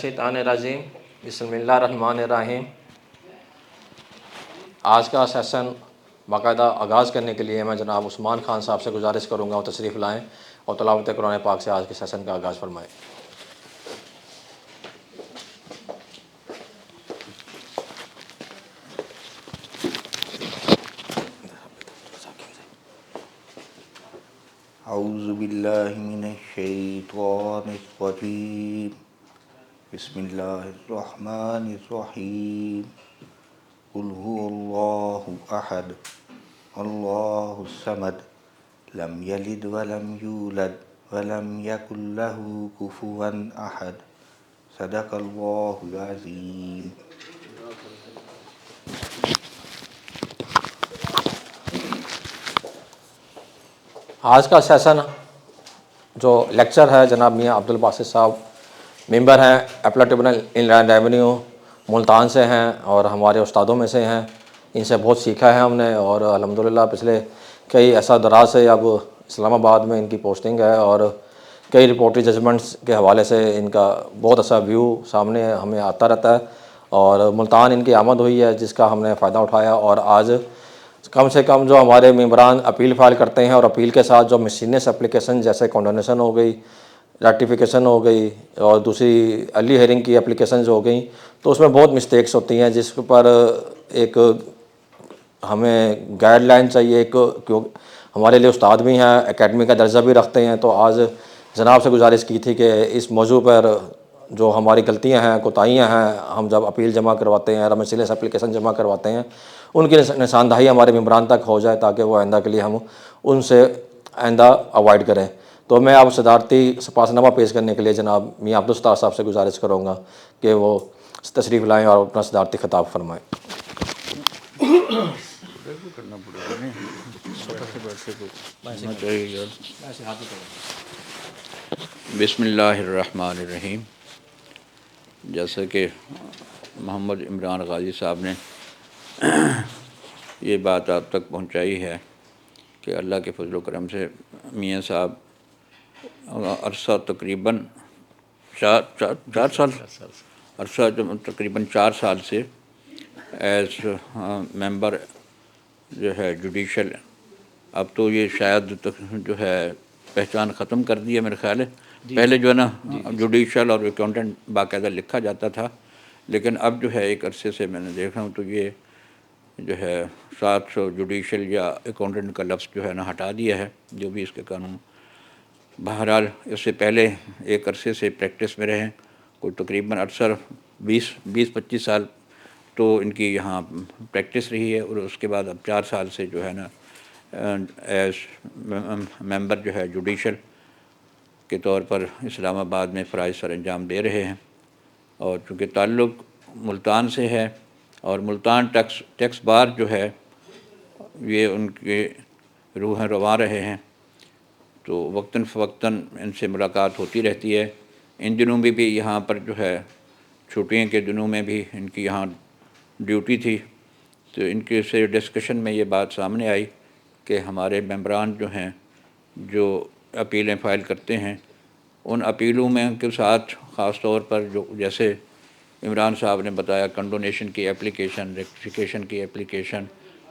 شیطان الرجیم بسم اللہ الرحمن الرحیم۔ آج کا سیشن باقاعدہ آغاز کرنے کے لیے میں جناب عثمان خان صاحب سے گزارش کروں گا وہ تشریف لائیں اور تلاوت قرآن پاک سے آج کے سیشن کا آغاز فرمائیں۔ اعوذ باللہ من الشیطان الرجیم بسم اللہ الرحمن الرحیم قل هو اللہ احد اللہ الصمد لم یلد ولم یولد ولم یکن له کفوا احد صدق اللہ العظیم۔ آج کا سیشن جو لیکچر ہے جناب میاں عبدالباسط صاحب ممبر ہیں اپیلیٹ ٹریبونل ان لینڈ ریونیو ملتان سے ہیں اور ہمارے استادوں میں سے ہیں۔ ان سے بہت سیکھا ہے ہم نے اور الحمدللہ پچھلے کئی ایسا دراز سے اب اسلام آباد میں ان کی پوسٹنگ ہے اور کئی رپورٹری ججمنٹس کے حوالے سے ان کا بہت اچھا ویو سامنے ہمیں آتا رہتا ہے اور ملتان ان کی آمد ہوئی ہے جس کا ہم نے فائدہ اٹھایا اور آج کم سے کم جو ہمارے ممبران اپیل فائل کرتے ہیں اور اپیل کے ساتھ جو مسینس اپلیکیشن جیسے کنڈونیشن ہو گئی، ریکٹیفیکیشن ہو گئی اور دوسری ارلی ہیئرنگ کی اپلیکیشنز ہو گئیں تو اس میں بہت مسٹیکس ہوتی ہیں جس پر ایک ہمیں گائیڈ لائن چاہیے ہمارے لیے استاد بھی ہیں، اکیڈمی کا درجہ بھی رکھتے ہیں۔ تو آج جناب سے گزارش کی تھی کہ اس موضوع پر جو ہماری غلطیاں ہیں کوتاہیاں ہیں ہم جب اپیل جمع کرواتے ہیں ریمیڈیشل اپلیکیشن جمع کرواتے ہیں ان کی نشاندہی ہمارے ممبران تک ہو جائے تاکہ وہ آئندہ کے لیے ہم ان سے آئندہ اوائڈ کریں۔ تو میں اب صدارتی سپاسنامہ پیش کرنے کے لیے جناب میاں عبدالستار صاحب سے گزارش کروں گا کہ وہ تشریف لائیں اور اپنا صدارتی خطاب فرمائیں۔ بسم اللہ الرحمن الرحیم۔ جیسا کہ محمد عمران غازی صاحب نے یہ بات آپ تک پہنچائی ہے کہ اللہ کے فضل و کرم سے میاں صاحب عرصہ تقریباً چار سال عرصہ تقریباً 4 سال سے ایز ممبر جو ہے جوڈیشل، اب تو یہ شاید جو ہے پہچان ختم کر دی ہے میرے خیال ہے۔ پہلے جو ہے نا جوڈیشل اور اکاؤنٹنٹ باقاعدہ لکھا جاتا تھا، لیکن اب جو ہے ایک عرصے سے میں نے دیکھا ہوں تو یہ جو ہے 700 جوڈیشل یا اکاؤنٹنٹ کا لفظ جو ہے نا ہٹا دیا ہے جو بھی اس کے قانون۔ بہرحال اس سے پہلے ایک عرصے سے پریکٹس میں رہے، کوئی تقریباً اکثر 20-25 سال تو ان کی یہاں پریکٹس رہی ہے اور اس کے بعد اب 4 سال سے جو ہے نا ایز ممبر جو ہے جوڈیشل کے طور پر اسلام آباد میں فرائض سر انجام دے رہے ہیں۔ اور چونکہ تعلق ملتان سے ہے اور ملتان ٹیکس بار جو ہے یہ ان کے روح رواں رہے ہیں تو وقتاً فوقتاً ان سے ملاقات ہوتی رہتی ہے۔ ان دنوں میں بھی یہاں پر جو ہے چھٹیوں کے دنوں میں بھی ان کی یہاں ڈیوٹی تھی تو ان کے سے ڈسکشن میں یہ بات سامنے آئی کہ ہمارے ممبران جو ہیں جو اپیلیں فائل کرتے ہیں ان اپیلوں میں کے ساتھ خاص طور پر جو جیسے عمران صاحب نے بتایا کنڈونیشن کی اپلیکیشن، ریکٹیفیکیشن کی اپلیکیشن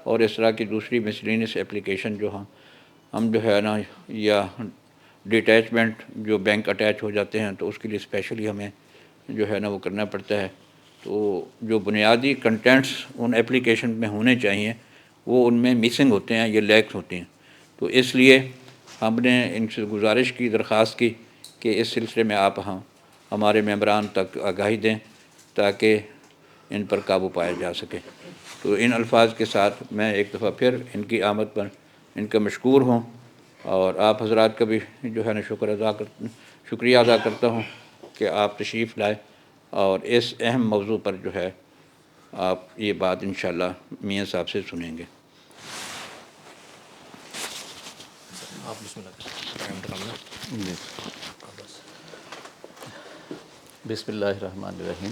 اور اس طرح کی دوسری مسلینس اپلیکیشن جو ہم جو ہے نا یا ڈیٹیچمنٹ جو بینک اٹیچ ہو جاتے ہیں تو اس کے لیے اسپیشلی ہمیں جو ہے نا وہ کرنا پڑتا ہے۔ تو جو بنیادی کنٹینٹس ان اپلیکیشن میں ہونے چاہیے وہ ان میں مسنگ ہوتے ہیں، یہ لیکس ہوتے ہیں۔ تو اس لیے ہم نے ان سے گزارش کی، درخواست کی کہ اس سلسلے میں آپ ہمارے ممبران تک آگاہی دیں تاکہ ان پر قابو پایا جا سکے۔ تو ان الفاظ کے ساتھ میں ایک دفعہ پھر ان کی آمد پر ان کا مشکور ہوں اور آپ حضرات کا بھی جو ہے نا شکریہ ادا کرتا ہوں کہ آپ تشریف لائے اور اس اہم موضوع پر جو ہے آپ یہ بات انشاءاللہ میاں صاحب سے سنیں گے۔ بسم اللہ الرحمن الرحیم۔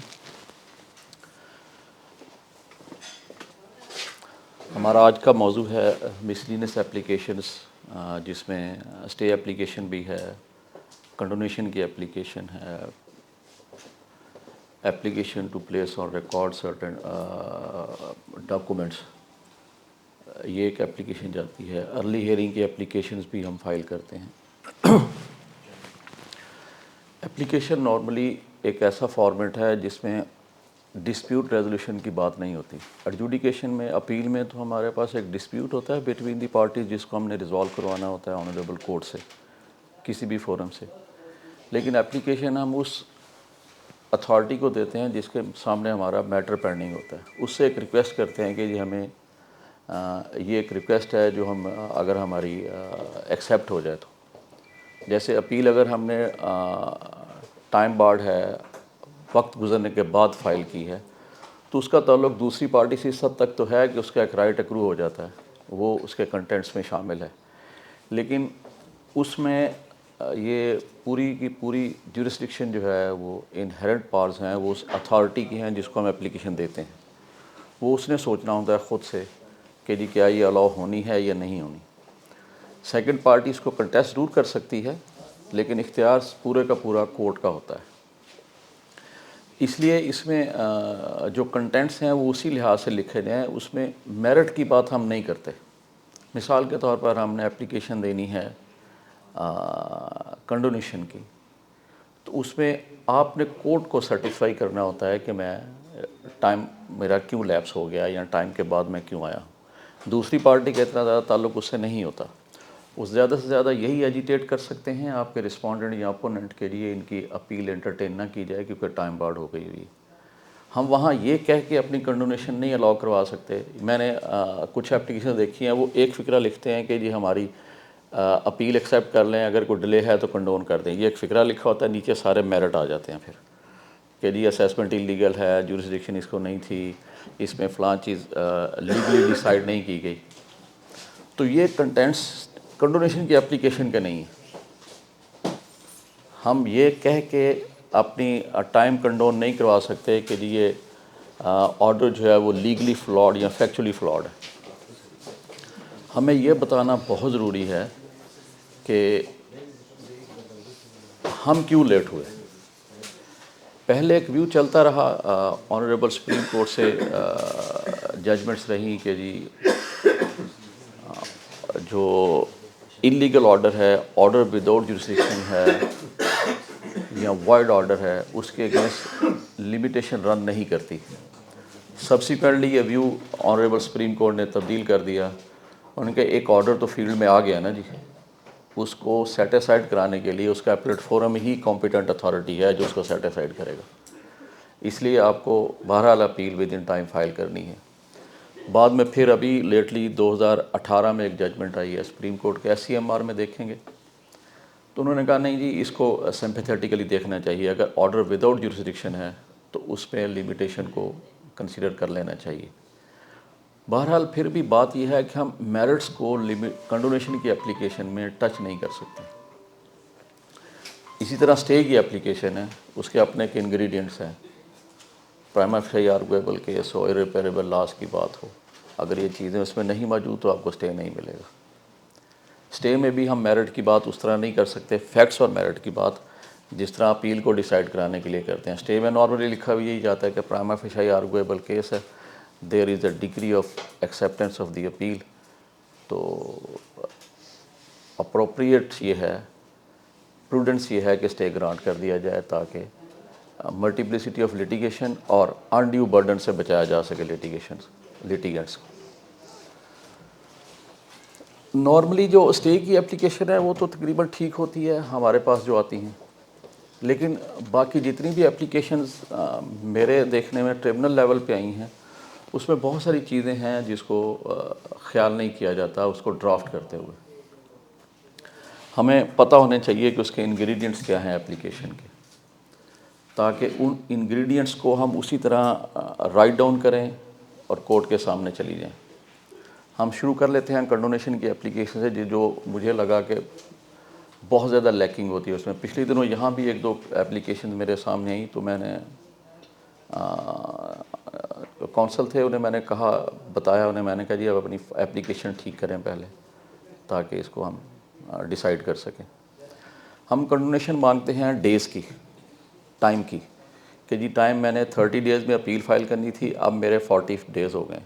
ہمارا آج کا موضوع ہے مسلینس اپلیکیشنز، جس میں اسٹے اپلیکیشن بھی ہے، کنڈونیشن کی اپلیکیشن ہے، application to place on record certain documents, یہ ایک اپلیکیشن جاتی ہے. ارلی ہیئرنگ کی اپلیکیشنز بھی ہم فائل کرتے ہیں. اپلیکیشن نارملی ایک ایسا فارمیٹ ہے جس میں ڈسپیوٹ ریزولوشن کی بات نہیں ہوتی. ایڈجوڈیکیشن میں، اپیل میں تو ہمارے پاس ایک ڈسپیوٹ ہوتا ہے بٹوین دی پارٹیز جس کو ہم نے ریزالو کروانا ہوتا ہے آنریبل کورٹ سے، کسی بھی فورم سے. لیکن اپلیکیشن ہم اس اتھارٹی کو دیتے ہیں جس کے سامنے ہمارا میٹر پینڈنگ ہوتا ہے. اس سے ایک ریکویسٹ کرتے ہیں کہ جی ہمیں یہ ایک ریکویسٹ ہے جو ہم اگر ہماری ایکسیپٹ ہو جائے تو. جیسے اپیل اگر ہم نے ٹائم بارڈ ہے، وقت گزرنے کے بعد فائل کی ہے، تو اس کا تعلق دوسری پارٹی سے اس حد تک تو ہے کہ اس کا ایک رائٹ اکرو ہو جاتا ہے، وہ اس کے کنٹینٹس میں شامل ہے. لیکن اس میں یہ پوری کی پوری جورسڈکشن جو ہے وہ انہیرنٹ پاورز ہیں، وہ اس اتھارٹی کی ہیں جس کو ہم اپلیکیشن دیتے ہیں. وہ اس نے سوچنا ہوتا ہے خود سے کہ جی کیا یہ الاؤ ہونی ہے یا نہیں ہونی. سیکنڈ پارٹی اس کو کنٹیسٹ ضرور کر سکتی ہے، لیکن اختیار پورے کا پورا کورٹ کا ہوتا ہے. اس لیے اس میں جو کنٹینٹس ہیں وہ اسی لحاظ سے لکھے جائیں. اس میں میرٹ کی بات ہم نہیں کرتے. مثال کے طور پر ہم نے اپلیکیشن دینی ہے کنڈونیشن کی، تو اس میں آپ نے کورٹ کو سرٹیفائی کرنا ہوتا ہے کہ میں ٹائم میرا کیوں لیپس ہو گیا یا ٹائم کے بعد میں کیوں آیا. دوسری پارٹی کا اتنا زیادہ تعلق اس سے نہیں ہوتا. وہ زیادہ سے زیادہ یہی ایجیٹیٹ کر سکتے ہیں آپ کے رسپونڈنٹ یا اپوننٹ کے لیے ان کی اپیل انٹرٹین نہ کی جائے کیونکہ ٹائم بارڈ ہو گئی ہوئی. ہم وہاں یہ کہہ کے اپنی کنڈونیشن نہیں الاؤ کروا سکتے. میں نے کچھ اپلیکیشن دیکھی ہیں، وہ ایک فقرہ لکھتے ہیں کہ جی ہماری اپیل ایکسیپٹ کر لیں، اگر کوئی ڈیلے ہے تو کنڈون کر دیں. یہ ایک فقرہ لکھا ہوتا ہے، نیچے سارے میرٹ آ جاتے ہیں پھر کہ جی اسیسمنٹ انلیگل ہے، جورسڈکشن اس کو نہیں تھی، اس میں فلاں چیز لیگلی ڈیسائیڈ نہیں کی گئی. تو یہ کنٹینٹس کنڈونیشن کی اپلیکیشن کے نہیں ہیں. ہم یہ کہہ کے اپنی ٹائم کنڈون نہیں کروا سکتے کہ جی یہ آرڈر جو ہے وہ لیگلی فلاڈ یا فیکچولی فلاڈ ہے. ہمیں یہ بتانا بہت ضروری ہے کہ ہم کیوں لیٹ ہوئے. پہلے ایک ویو چلتا رہا آنریبل سپریم کورٹ سے ججمنٹس رہیں کہ جی جو انلیگل آرڈر ہے، آرڈر وداؤٹ جورسڈکشن ہے یا وائڈ آرڈر ہے، اس کے اگینسٹ لمیٹیشن رن نہیں کرتی. سبسیکوینٹلی یہ ویو آنریبل سپریم کورٹ نے تبدیل کر دیا. ان کے ایک آرڈر تو فیلڈ میں آ گیا نا جی، اس کو سیٹیسفائڈ کرانے کے لیے اس کا اپیلیٹ فورم ہی کمپیٹنٹ اتھارٹی ہے جو اس کو سیٹیسفائڈ کرے گا. اس لیے آپ کو بہرحال appeal with in time file کرنی ہے. بعد میں پھر ابھی لیٹلی 2018 میں ایک ججمنٹ آئی ہے سپریم کورٹ کے SCMR میں، دیکھیں گے تو انہوں نے کہا نہیں جی اس کو سمپیتھیٹیکلی دیکھنا چاہیے. اگر آرڈر وداؤٹ جورسڈکشن ہے تو اس پہ لمیٹیشن کو کنسیڈر کر لینا چاہیے. بہرحال پھر بھی بات یہ ہے کہ ہم میرٹس کو کنڈونیشن کی اپلیکیشن میں ٹچ نہیں کر سکتے. اسی طرح اسٹے کی اپلیکیشن ہے، اس کے اپنے کے انگریڈینٹس ہیں. پرائما فیشی آرگویبل کیس ہو، ایرریپیریبل لاس کی بات ہو، اگر یہ چیزیں اس میں نہیں موجود تو آپ کو اسٹے نہیں ملے گا. اسٹے میں بھی ہم میرٹ کی بات اس طرح نہیں کر سکتے، فیکٹس اور میرٹ کی بات جس طرح اپیل کو ڈیسائیڈ کرانے کے لیے کرتے ہیں. اسٹے میں نارملی لکھا بھی یہی جاتا ہے کہ پرائما فیشی آرگویبل کیس ہے، there is a degree of acceptance of the appeal. تو اپروپریٹ یہ ہے، پروڈنس یہ ہے کہ اسٹے گرانٹ کر دیا جائے تاکہ ملٹیپلیسٹی آف لٹیگیشن اور انڈیو برڈن سے بچایا جا سکے لیٹیگنٹس کو. نارملی جو اسٹے کی اپلیکیشن ہے وہ تو تقریباً ٹھیک ہوتی ہے ہمارے پاس جو آتی ہیں، لیکن باقی جتنی بھی اپلیکیشنز میرے دیکھنے میں ٹریبونل لیول پہ آئی ہیں اس میں بہت ساری چیزیں ہیں جس کو خیال نہیں کیا جاتا اس کو ڈرافٹ کرتے ہوئے. ہمیں پتہ ہونے چاہیے کہ اس کے انگریڈینٹس کیا ہیں اپلیکیشن کے، تاکہ ان انگریڈینٹس کو ہم اسی طرح رائٹ ڈاؤن کریں اور کورٹ کے سامنے چلی جائیں. ہم شروع کر لیتے ہیں کنڈونیشن کی اپلیکیشن سے جو مجھے لگا کہ بہت زیادہ لیکنگ ہوتی ہے اس میں. پچھلے دنوں یہاں بھی ایک دو اپلیکیشن میرے سامنے آئیں تو میں نے کونسل تھے انہیں میں نے کہا، بتایا انہیں، میں نے کہا جی اب اپنی اپلیکیشن ٹھیک کریں پہلے تاکہ اس کو ہم ڈیسائیڈ کر سکیں. ہم کنڈونیشن مانگتے ہیں ڈیز کی، ٹائم کی. کہ جی ٹائم میں نے 30 ڈیز میں اپیل فائل کرنی تھی، اب میرے 40 ڈیز ہو گئے.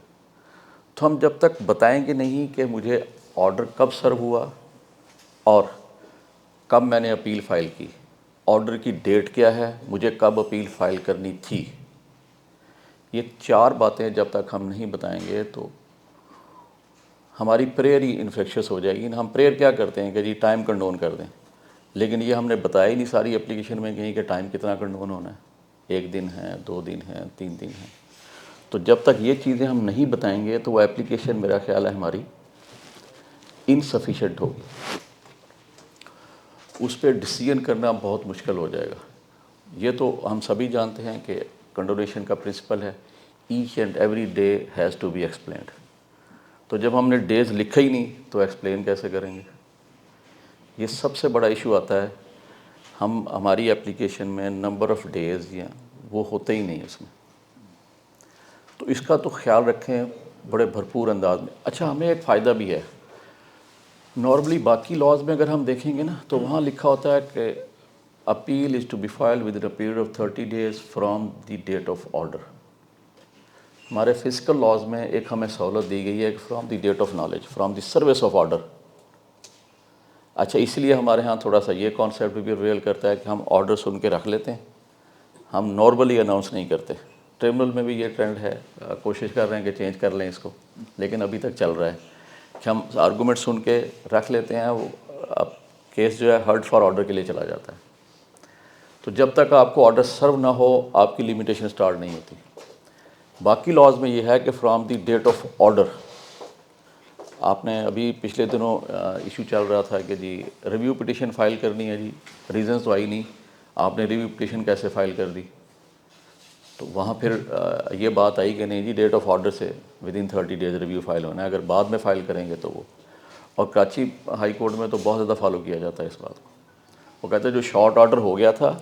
تو ہم جب تک بتائیں گے نہیں کہ مجھے آرڈر کب سرو ہوا اور کب میں نے اپیل فائل کی، آرڈر کی ڈیٹ کیا ہے، مجھے کب اپیل فائل کرنی تھی، یہ 4 باتیں جب تک ہم نہیں بتائیں گے تو ہماری پریئر ہی انفیکشس ہو جائے گی. ہم پریئر کیا کرتے ہیں کہ جی ٹائم کنڈون کر دیں، لیکن یہ ہم نے بتایا ہی نہیں ساری اپلیکیشن میں کہیں کہ ٹائم کتنا کنڈون ہونا ہے، 1 دن ہے، 2 دن ہے، 3 دن ہے. تو جب تک یہ چیزیں ہم نہیں بتائیں گے تو وہ اپلیکیشن میرا خیال ہے ہماری انسفیشینٹ ہوگی، اس پہ ڈیسیژن کرنا بہت مشکل ہو جائے گا. یہ تو ہم سبھی جانتے ہیں کہ کنڈونیشن کا پرنسپل ہے each and every day has to be explained. تو جب ہم نے ڈیز لکھا ہی نہیں تو ایکسپلین کیسے کریں گے؟ یہ سب سے بڑا ایشو آتا ہے. ہماری اپلیکیشن میں نمبر آف ڈیز یا وہ ہوتے ہی نہیں اس میں. تو اس کا تو خیال رکھیں بڑے بھرپور انداز میں. اچھا، ہمیں ایک فائدہ بھی ہے. نارملی باقی لاز میں اگر ہم دیکھیں گے نا تو وہاں لکھا ہوتا ہے کہ appeal is to be filed within a period of 30 days from the date of order. ہمارے فزیکل لاز میں ایک ہمیں سہولت دی گئی ہے کہ from the date of knowledge, from the service of order. اچھا، اس لیے ہمارے ہاں تھوڑا سا یہ کانسیپٹ بھی ریئل کرتا ہے کہ ہم آرڈر سن کے رکھ لیتے ہیں، ہم نارملی اناؤنس نہیں کرتے. ٹرمینل میں بھی یہ ٹرینڈ ہے، کوشش کر رہے ہیں کہ چینج کر لیں اس کو، لیکن ابھی تک چل رہا ہے کہ ہم آرگومنٹ سن کے رکھ لیتے ہیں. وہ اب کیس جو ہے ہرڈ فار آرڈر کے لیے چلا جاتا ہے. تو جب تک آپ کو آرڈر سرو نہ ہو آپ کی لمیٹیشن سٹارٹ نہیں ہوتی. باقی لاز میں یہ ہے کہ from the date of order. آپ نے ابھی پچھلے دنوں ایشو چل رہا تھا کہ جی ریویو پٹیشن فائل کرنی ہے، جی ریزنس تو آئی نہیں، آپ نے ریویو پٹیشن کیسے فائل کر دی؟ تو وہاں پھر یہ بات آئی کہ نہیں جی ڈیٹ آف آرڈر سے within 30 days review file ہونا ہے، اگر بعد میں فائل کریں گے تو وہ. اور کراچی ہائی کورٹ میں تو بہت زیادہ فالو کیا جاتا ہے اس بات کو. وہ کہتے ہیں جو شارٹ آرڈر ہو گیا تھا،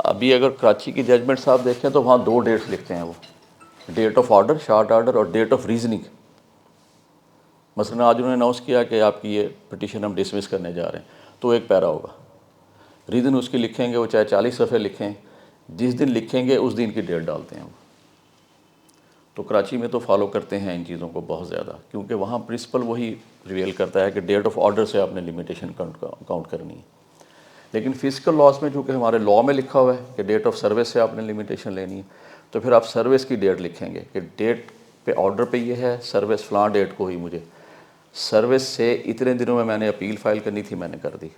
ابھی اگر کراچی کی ججمنٹ صاحب دیکھیں تو وہاں 2 ڈیٹس لکھتے ہیں، وہ date of order short order اور ڈیٹ آف ریزننگ. مثلا آج انہوں نے اناؤنس کیا کہ آپ کی یہ پٹیشن ہم ڈسمس کرنے جا رہے ہیں، تو ایک پیرا ہوگا، ریزن اس کی لکھیں گے، وہ چاہے 40 صفحے لکھیں، جس دن لکھیں گے اس دن کی ڈیٹ ڈالتے ہیں وہ. تو کراچی میں تو فالو کرتے ہیں ان چیزوں کو بہت زیادہ، کیونکہ وہاں پرنسپل وہی ریویل کرتا ہے کہ ڈیٹ آف آرڈر سے آپ نے لمیٹیشن کاؤنٹ کرنی ہے. لیکن فزیکل لاس میں چونکہ ہمارے لاء میں لکھا ہوا ہے کہ ڈیٹ آف سروس سے آپ نے لمیٹیشن لینی ہے، تو پھر آپ سروس کی ڈیٹ لکھیں گے کہ ڈیٹ پہ آرڈر پہ یہ ہے، سروس فلاں ڈیٹ کو ہی مجھے سروس سے اتنے دنوں میں نے اپیل فائل کرنی تھی، میں نے کر دی،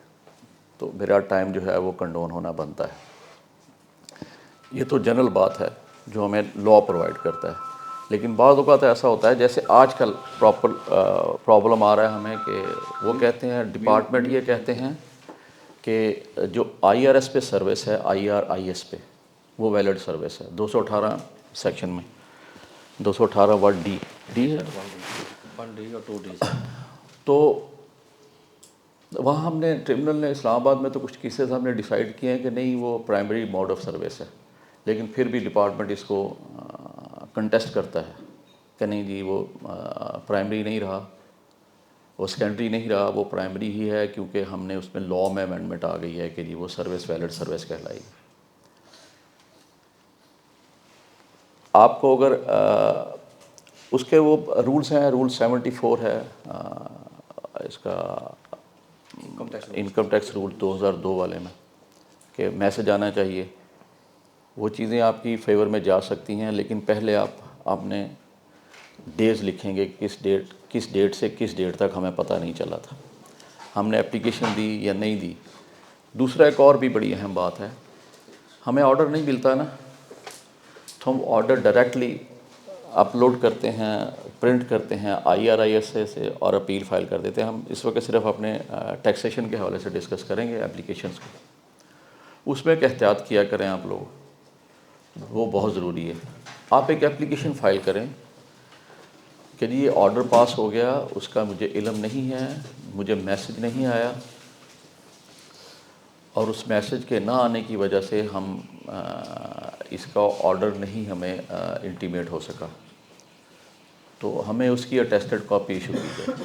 تو میرا ٹائم جو ہے وہ کنڈون ہونا بنتا ہے. یہ تو جنرل بات ہے جو ہمیں لاء پرووائڈ کرتا ہے. لیکن بعض اوقات ایسا ہوتا ہے جیسے آج کل پرابلم آ رہا ہے ہمیں کہ وہ کہتے ہیں ڈپارٹمنٹ یہ کہتے ہیں کہ جو آئی آر ایس پہ سروس ہے، آئی آر آئی ایس پہ وہ ویلڈ سروس ہے 218 سیکشن میں، 218 ورڈ ڈی ہے. 1 ڈی اور 2 ڈی. تو وہاں ہم نے ٹربونل نے اسلام آباد میں تو کچھ کیسز ہم نے ڈیسائیڈ کیے ہیں کہ نہیں وہ پرائمری موڈ آف سروس ہے، لیکن پھر بھی ڈپارٹمنٹ اس کو کنٹیسٹ کرتا ہے کہ نہیں جی وہ پرائمری نہیں رہا، وہ سیکنڈری نہیں رہا، وہ پرائمری ہی ہے، کیونکہ ہم نے اس میں لاء میں امینڈمنٹ آ گئی ہے کہ جی وہ سروس ویلڈ سروس کہلائے گی. آپ کو اگر اس کے وہ رولز ہیں، رول 74 ہے اس کا انکم ٹیکس رول 2002 والے میں کہ میسج آنا چاہیے. وہ چیزیں آپ کی فیور میں جا سکتی ہیں، لیکن پہلے آپ نے ڈیز لکھیں گے کس ڈیٹ سے کس ڈیٹ تک ہمیں پتہ نہیں چلا تھا ہم نے اپلیکیشن دی یا نہیں دی. دوسرا ایک اور بھی بڑی اہم بات ہے، ہمیں آرڈر نہیں ملتا نا تو ہم آرڈر ڈائریکٹلی اپلوڈ کرتے ہیں، پرنٹ کرتے ہیں آئی آر آئی ایس سے اور اپیل فائل کر دیتے ہیں. ہم اس وقت صرف اپنے ٹیکسیشن کے حوالے سے ڈسکس کریں گے اپلیکیشنس کو. اس میں ایک احتیاط کیا کریں آپ لوگ، وہ بہت ضروری ہے. آپ ایک اپلیکیشن فائل کریں کہ جی یہ آرڈر پاس ہو گیا، اس کا مجھے علم نہیں ہے، مجھے میسج نہیں آیا، اور اس میسج کے نہ آنے کی وجہ سے ہم اس کا آرڈر نہیں ہمیں انٹیمیٹ ہو سکا، تو ہمیں اس کی اٹیسٹڈ کاپی ایشو کی جائے.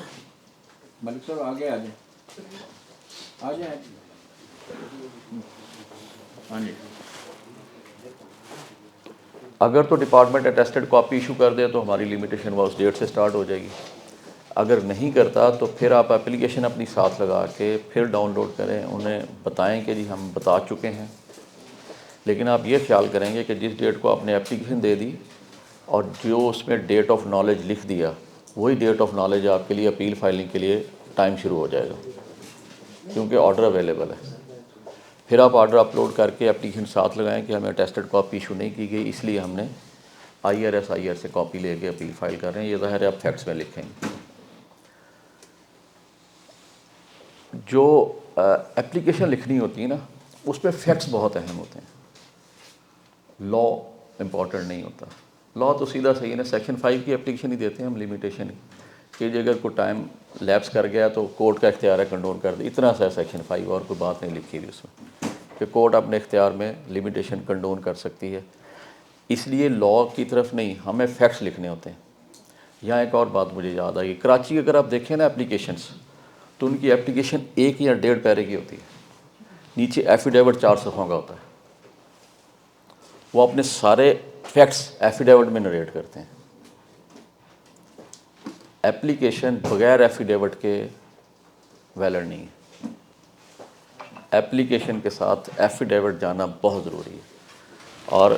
ملک صاحب آگے آ جائیں، آ جائیں. ہاں جی. اگر تو ڈپارٹمنٹ اٹیسٹڈ کاپی ایشو کر دے تو ہماری لمیٹیشن وہ اس ڈیٹ سے سٹارٹ ہو جائے گی. اگر نہیں کرتا تو پھر آپ اپلیکیشن اپنی ساتھ لگا کے پھر ڈاؤن لوڈ کریں, انہیں بتائیں کہ جی ہم بتا چکے ہیں. لیکن آپ یہ خیال کریں گے کہ جس ڈیٹ کو آپ نے اپلیکیشن دے دی اور جو اس میں ڈیٹ آف نالج لکھ دیا وہی ڈیٹ آف نالج آپ کے لیے اپیل فائلنگ کے لیے ٹائم شروع ہو جائے گا, کیونکہ آرڈر اویلیبل ہے. پھر آپ آرڈر اپلوڈ کر کے اپلیکیشن ساتھ لگائیں کہ ہمیں اٹیسٹڈ کاپی ایشو نہیں کی گئی, اس لیے ہم نے IR سے کاپی لے کے اپیل فائل کر رہے ہیں. یہ ظاہر ہے آپ فیکٹس میں لکھیں گے. جو اپلیکیشن لکھنی ہوتی ہے نا اس میں فیکٹس بہت اہم ہوتے ہیں, لا امپورٹنٹ نہیں ہوتا. لا تو سیدھا صحیح ہے نا, سیکشن 5 کی اپلیکیشن ہی دیتے ہیں ہم, لمیٹیشن کہ جی اگر کوئی ٹائم لیپس کر گیا تو کورٹ کا اختیار ہے کنڈون کر دے, اتنا سا سیکشن 5, اور کوئی بات نہیں لکھی ہوئی اس میں کہ کورٹ اپنے اختیار میں لمیٹیشن کنڈون کر سکتی ہے. اس لیے لا کی طرف نہیں, ہمیں فیکٹس لکھنے ہوتے ہیں. یہاں ایک اور بات مجھے یاد آئی, کراچی اگر آپ دیکھیں نا اپلیکیشنس تو ان کی اپلیکیشن 1 یا 1.5 پیرے کی ہوتی ہے, نیچے ایفیڈیوٹ 4 صفحوں کا ہوتا ہے. وہ اپنے سارے فیکٹس ایفیڈیوٹ میں نریٹ کرتے ہیں. اپلیکیشن بغیر ایفیڈیوٹ کے ویلڈ نہیں ہے. اپلیکیشن کے ساتھ ایفیڈیوٹ جانا بہت ضروری ہے, اور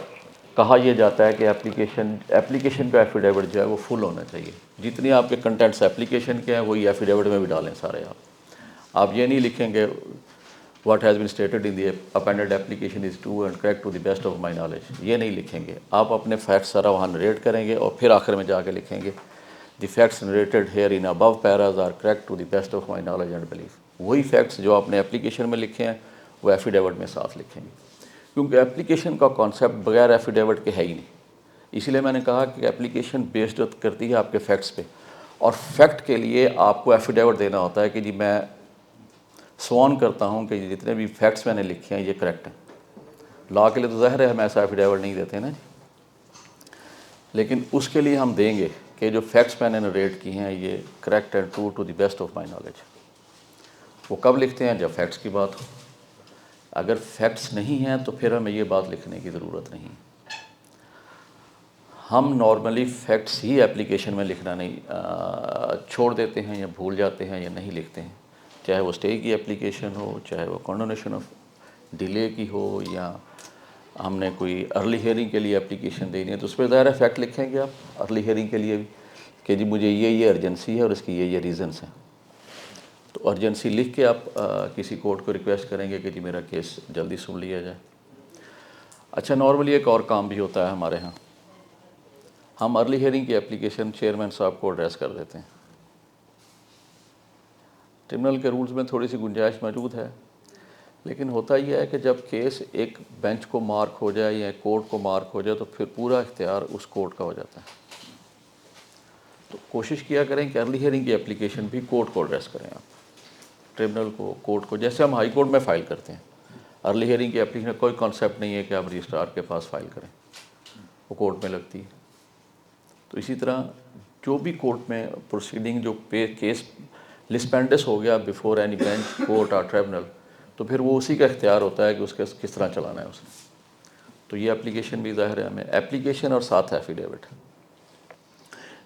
کہا یہ جاتا ہے کہ اپلیکیشن کا ایفیڈیوٹ جو ہے وہ فل ہونا چاہیے. جتنی آپ کے کنٹینٹس اپلیکیشن کے ہیں وہی ایفیڈیوٹ میں بھی ڈالیں سارے. آپ یہ نہیں لکھیں گے what has been stated in the appended application is true and correct to the best of my knowledge, یہ نہیں لکھیں گے. آپ اپنے فیکٹس سارا وہاں نریٹ کریں گے اور پھر آخر میں جا کے لکھیں گے the facts narrated here in above paras are correct to the best of my knowledge and belief. وہی فیکٹس جو آپ نے اپلیکیشن میں لکھے ہیں وہ ایفیڈیوٹ میں ساتھ لکھیں گے, کیونکہ اپلیکیشن کا کانسیپٹ بغیر ایفیڈیوٹ کے ہے ہی نہیں. اسی لیے میں نے کہا کہ اپلیکیشن بیسڈ کرتی ہے آپ کے فیکٹس پہ, اور فیکٹ کے لیے آپ کو ایفیڈیوٹ دینا ہوتا ہے کہ جی میں سوان کرتا ہوں کہ جتنے بھی فیکٹس میں نے لکھے ہیں یہ کریکٹ ہیں. لا کے لیے تو ظاہر ہے ہم ایسا ایفیڈیوٹ نہیں دیتے نا جی, لیکن اس کے لیے ہم دیں گے کہ جو فیکٹس میں نے نریٹ کی ہیں یہ correct and true to the best of my knowledge. وہ کب لکھتے ہیں؟ جب فیکٹس کی بات ہو. اگر فیکٹس نہیں ہیں تو پھر ہمیں یہ بات لکھنے کی ضرورت نہیں. ہم نارملی فیکٹس ہی اپلیکیشن میں لکھنا نہیں چھوڑ دیتے ہیں یا بھول جاتے ہیں یا نہیں لکھتے ہیں, چاہے وہ اسٹے کی اپلیکیشن ہو, چاہے وہ کنڈونیشن آف ڈیلے کی ہو, یا ہم نے کوئی ارلی ہیئرنگ کے لیے اپلیکیشن دینی ہے تو اس پہ ظاہر ہے فیکٹ لکھیں گے آپ ارلی ہیئرنگ کے لیے بھی کہ جی مجھے یہ ارجنسی ہے اور اس کی یہ ریزنس ہیں. تو ارجنسی لکھ کے آپ کسی کورٹ کو ریکویسٹ کریں گے کہ جی میرا کیس جلدی سن لیا جائے. اچھا, نارملی ایک اور کام بھی ہوتا ہے ہمارے ہاں, ہم ارلی ہیئرنگ کی اپلیکیشن چیئرمین صاحب کو ایڈریس کر دیتے ہیں. ٹربونل کے رولز میں تھوڑی سی گنجائش موجود ہے, لیکن ہوتا یہ ہے کہ جب کیس ایک بینچ کو مارک ہو جائے یا کورٹ کو مارک ہو جائے تو پھر پورا اختیار اس کورٹ کا ہو جاتا ہے. تو کوشش کیا کریں کہ ارلی ہیئرنگ کی اپلیکیشن بھی کورٹ کو ایڈریس کریں آپ, ٹربونل کو, کورٹ کو, جیسے ہم ہائی کورٹ میں فائل کرتے ہیں. ارلی ہیئرنگ کی اپلیکیشن میں کوئی کانسیپٹ نہیں ہے کہ آپ رجسٹرار کے پاس فائل کریں, وہ کورٹ میں لگتی ہے. تو اسی طرح جو بھی کورٹ میں پروسیڈنگ جو کیس لسپینڈس ہو گیا بیفور اینی بینچ, کورٹ اور ٹربونل, تو پھر وہ اسی کا اختیار ہوتا ہے کہ اس کے کس طرح چلانا ہے اسے. تو یہ اپلیکیشن بھی ظاہر ہے ہمیں اپلیکیشن اور ساتھ ایفیڈیوٹ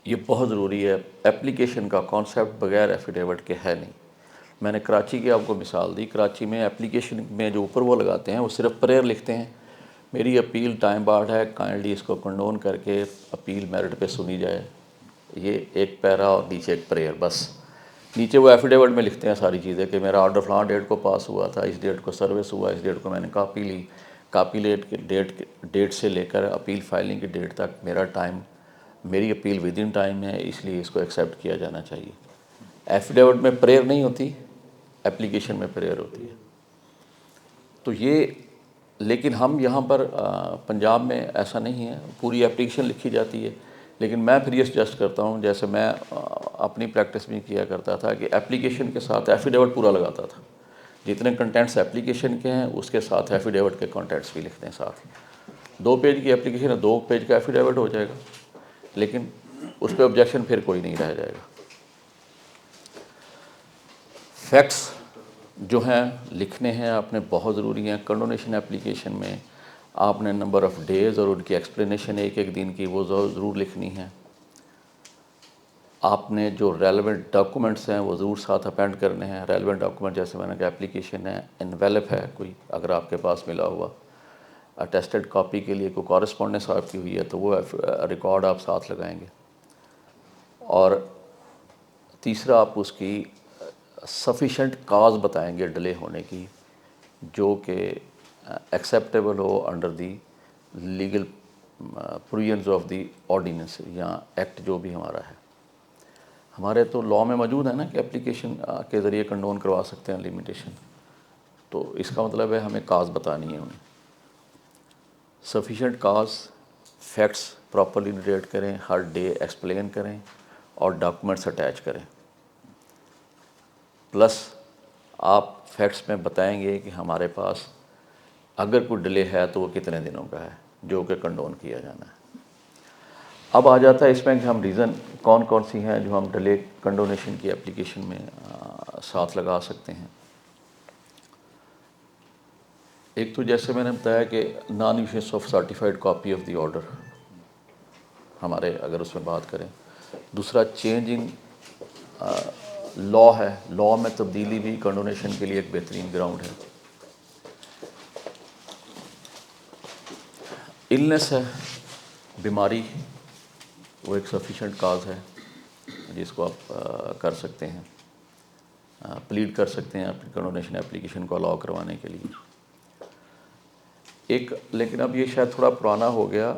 یہ بہت ضروری ہے. اپلیکیشن کا کانسیپٹ بغیر ایفیڈیوٹ کے ہے نہیں. میں نے کراچی کی آپ کو مثال دی, کراچی میں اپلیکیشن میں جو اوپر وہ لگاتے ہیں وہ صرف پریئر لکھتے ہیں, میری اپیل ٹائم بارڈ ہے, کائنڈلی اس کو کنڈون کر کے اپیل میرٹ پہ سنی جائے. یہ ایک پیرا اور نیچے ایک پریئر بس. نیچے وہ ایفیڈیوٹ میں لکھتے ہیں ساری چیزیں کہ میرا آرڈر فلاں ڈیٹ کو پاس ہوا تھا, اس ڈیٹ کو سروس ہوا, اس ڈیٹ کو میں نے کاپی لی, کاپی ڈیٹ سے لے کر اپیل فائلنگ کی ڈیٹ تک میرا ٹائم, میری اپیل ود ان ٹائم ہے, اس لیے اس کو ایکسیپٹ کیا جانا چاہیے. ایفیڈیوٹ میں پریئر نہیں ہوتی, اپلیکیشن میں پریئر ہوتی ہے. تو یہ, لیکن ہم یہاں پر پنجاب میں ایسا نہیں ہے, پوری اپلیکیشن لکھی جاتی ہے. لیکن میں پھر یہ سجیسٹ کرتا ہوں, جیسے میں اپنی پریکٹس میں کیا کرتا تھا کہ اپلیکیشن کے ساتھ ایفیڈیوٹ پورا لگاتا تھا. جتنے کنٹینٹس اپلیکیشن کے ہیں اس کے ساتھ ایفیڈیوٹ کے کنٹینٹس بھی لکھتے ہیں ساتھ. 2 پیج کی اپلیکیشن ہے, 2 پیج کا ایفیڈیوٹ ہو جائے گا, لیکن اس پہ آبجیکشن پھر کوئی نہیں رہ جائے گا. فیکٹس جو ہیں لکھنے ہیں آپ نے بہت ضروری ہیں. کنڈونیشن اپلیکیشن میں آپ نے نمبر آف ڈیز اور ان کی ایکسپلینیشن ایک ایک دن کی وہ ضرور لکھنی ہے. آپ نے جو ریلیونٹ ڈاکومنٹس ہیں وہ ضرور ساتھ اپینڈ کرنے ہیں. ریلیونٹ ڈاکومنٹ جیسے میں نے کہا اپلیکیشن ہے, انویلپ ہے کوئی اگر آپ کے پاس ملا ہوا, اٹیسٹڈ کاپی کے لیے کوئی کورسپونڈنس آپ کی ہوئی ہے تو وہ ریکارڈ آپ ساتھ لگائیں گے. اور تیسرا آپ اس کی سفیشینٹ کاز بتائیں گے ڈیلے ہونے کی, جو کہ acceptable who under the legal provisions of the ordinance یا ایکٹ جو بھی ہمارا ہے. ہمارے تو لاء میں موجود ہے نا کہ اپلیکیشن کے ذریعے کنڈون کروا سکتے ہیں لمیٹیشن, تو اس کا مطلب ہے ہمیں کاز بتانی ہے انہیں. Sufficient cause, facts properly relate کریں, ہر ڈے ایکسپلین کریں اور ڈاکومنٹس اٹیچ کریں. پلس آپ فیکٹس میں بتائیں گے کہ ہمارے پاس اگر کوئی ڈیلے ہے تو وہ کتنے دنوں کا ہے جو کہ کنڈون کیا جانا ہے. اب آ جاتا ہے اس میں کہ ہم ریزن کون کون سی ہیں جو ہم ڈیلے کنڈونیشن کی اپلیکیشن میں ساتھ لگا سکتے ہیں. ایک تو جیسے میں نے بتایا کہ naan issuance of certified copy of the order, ہمارے اگر اس میں بات کریں. دوسرا چینج ان لاء ہے, لاء میں تبدیلی بھی کنڈونیشن کے لیے ایک بہترین گراؤنڈ ہے. النس ہے, بیماری, وہ ایک سفیشینٹ کاز ہے جس کو آپ کر سکتے ہیں, پلیڈ کر سکتے ہیں اپنی کنڈونیشن اپلیکیشن کو الاؤ کروانے کے لیے. ایک لیکن اب یہ شاید تھوڑا پرانا ہو گیا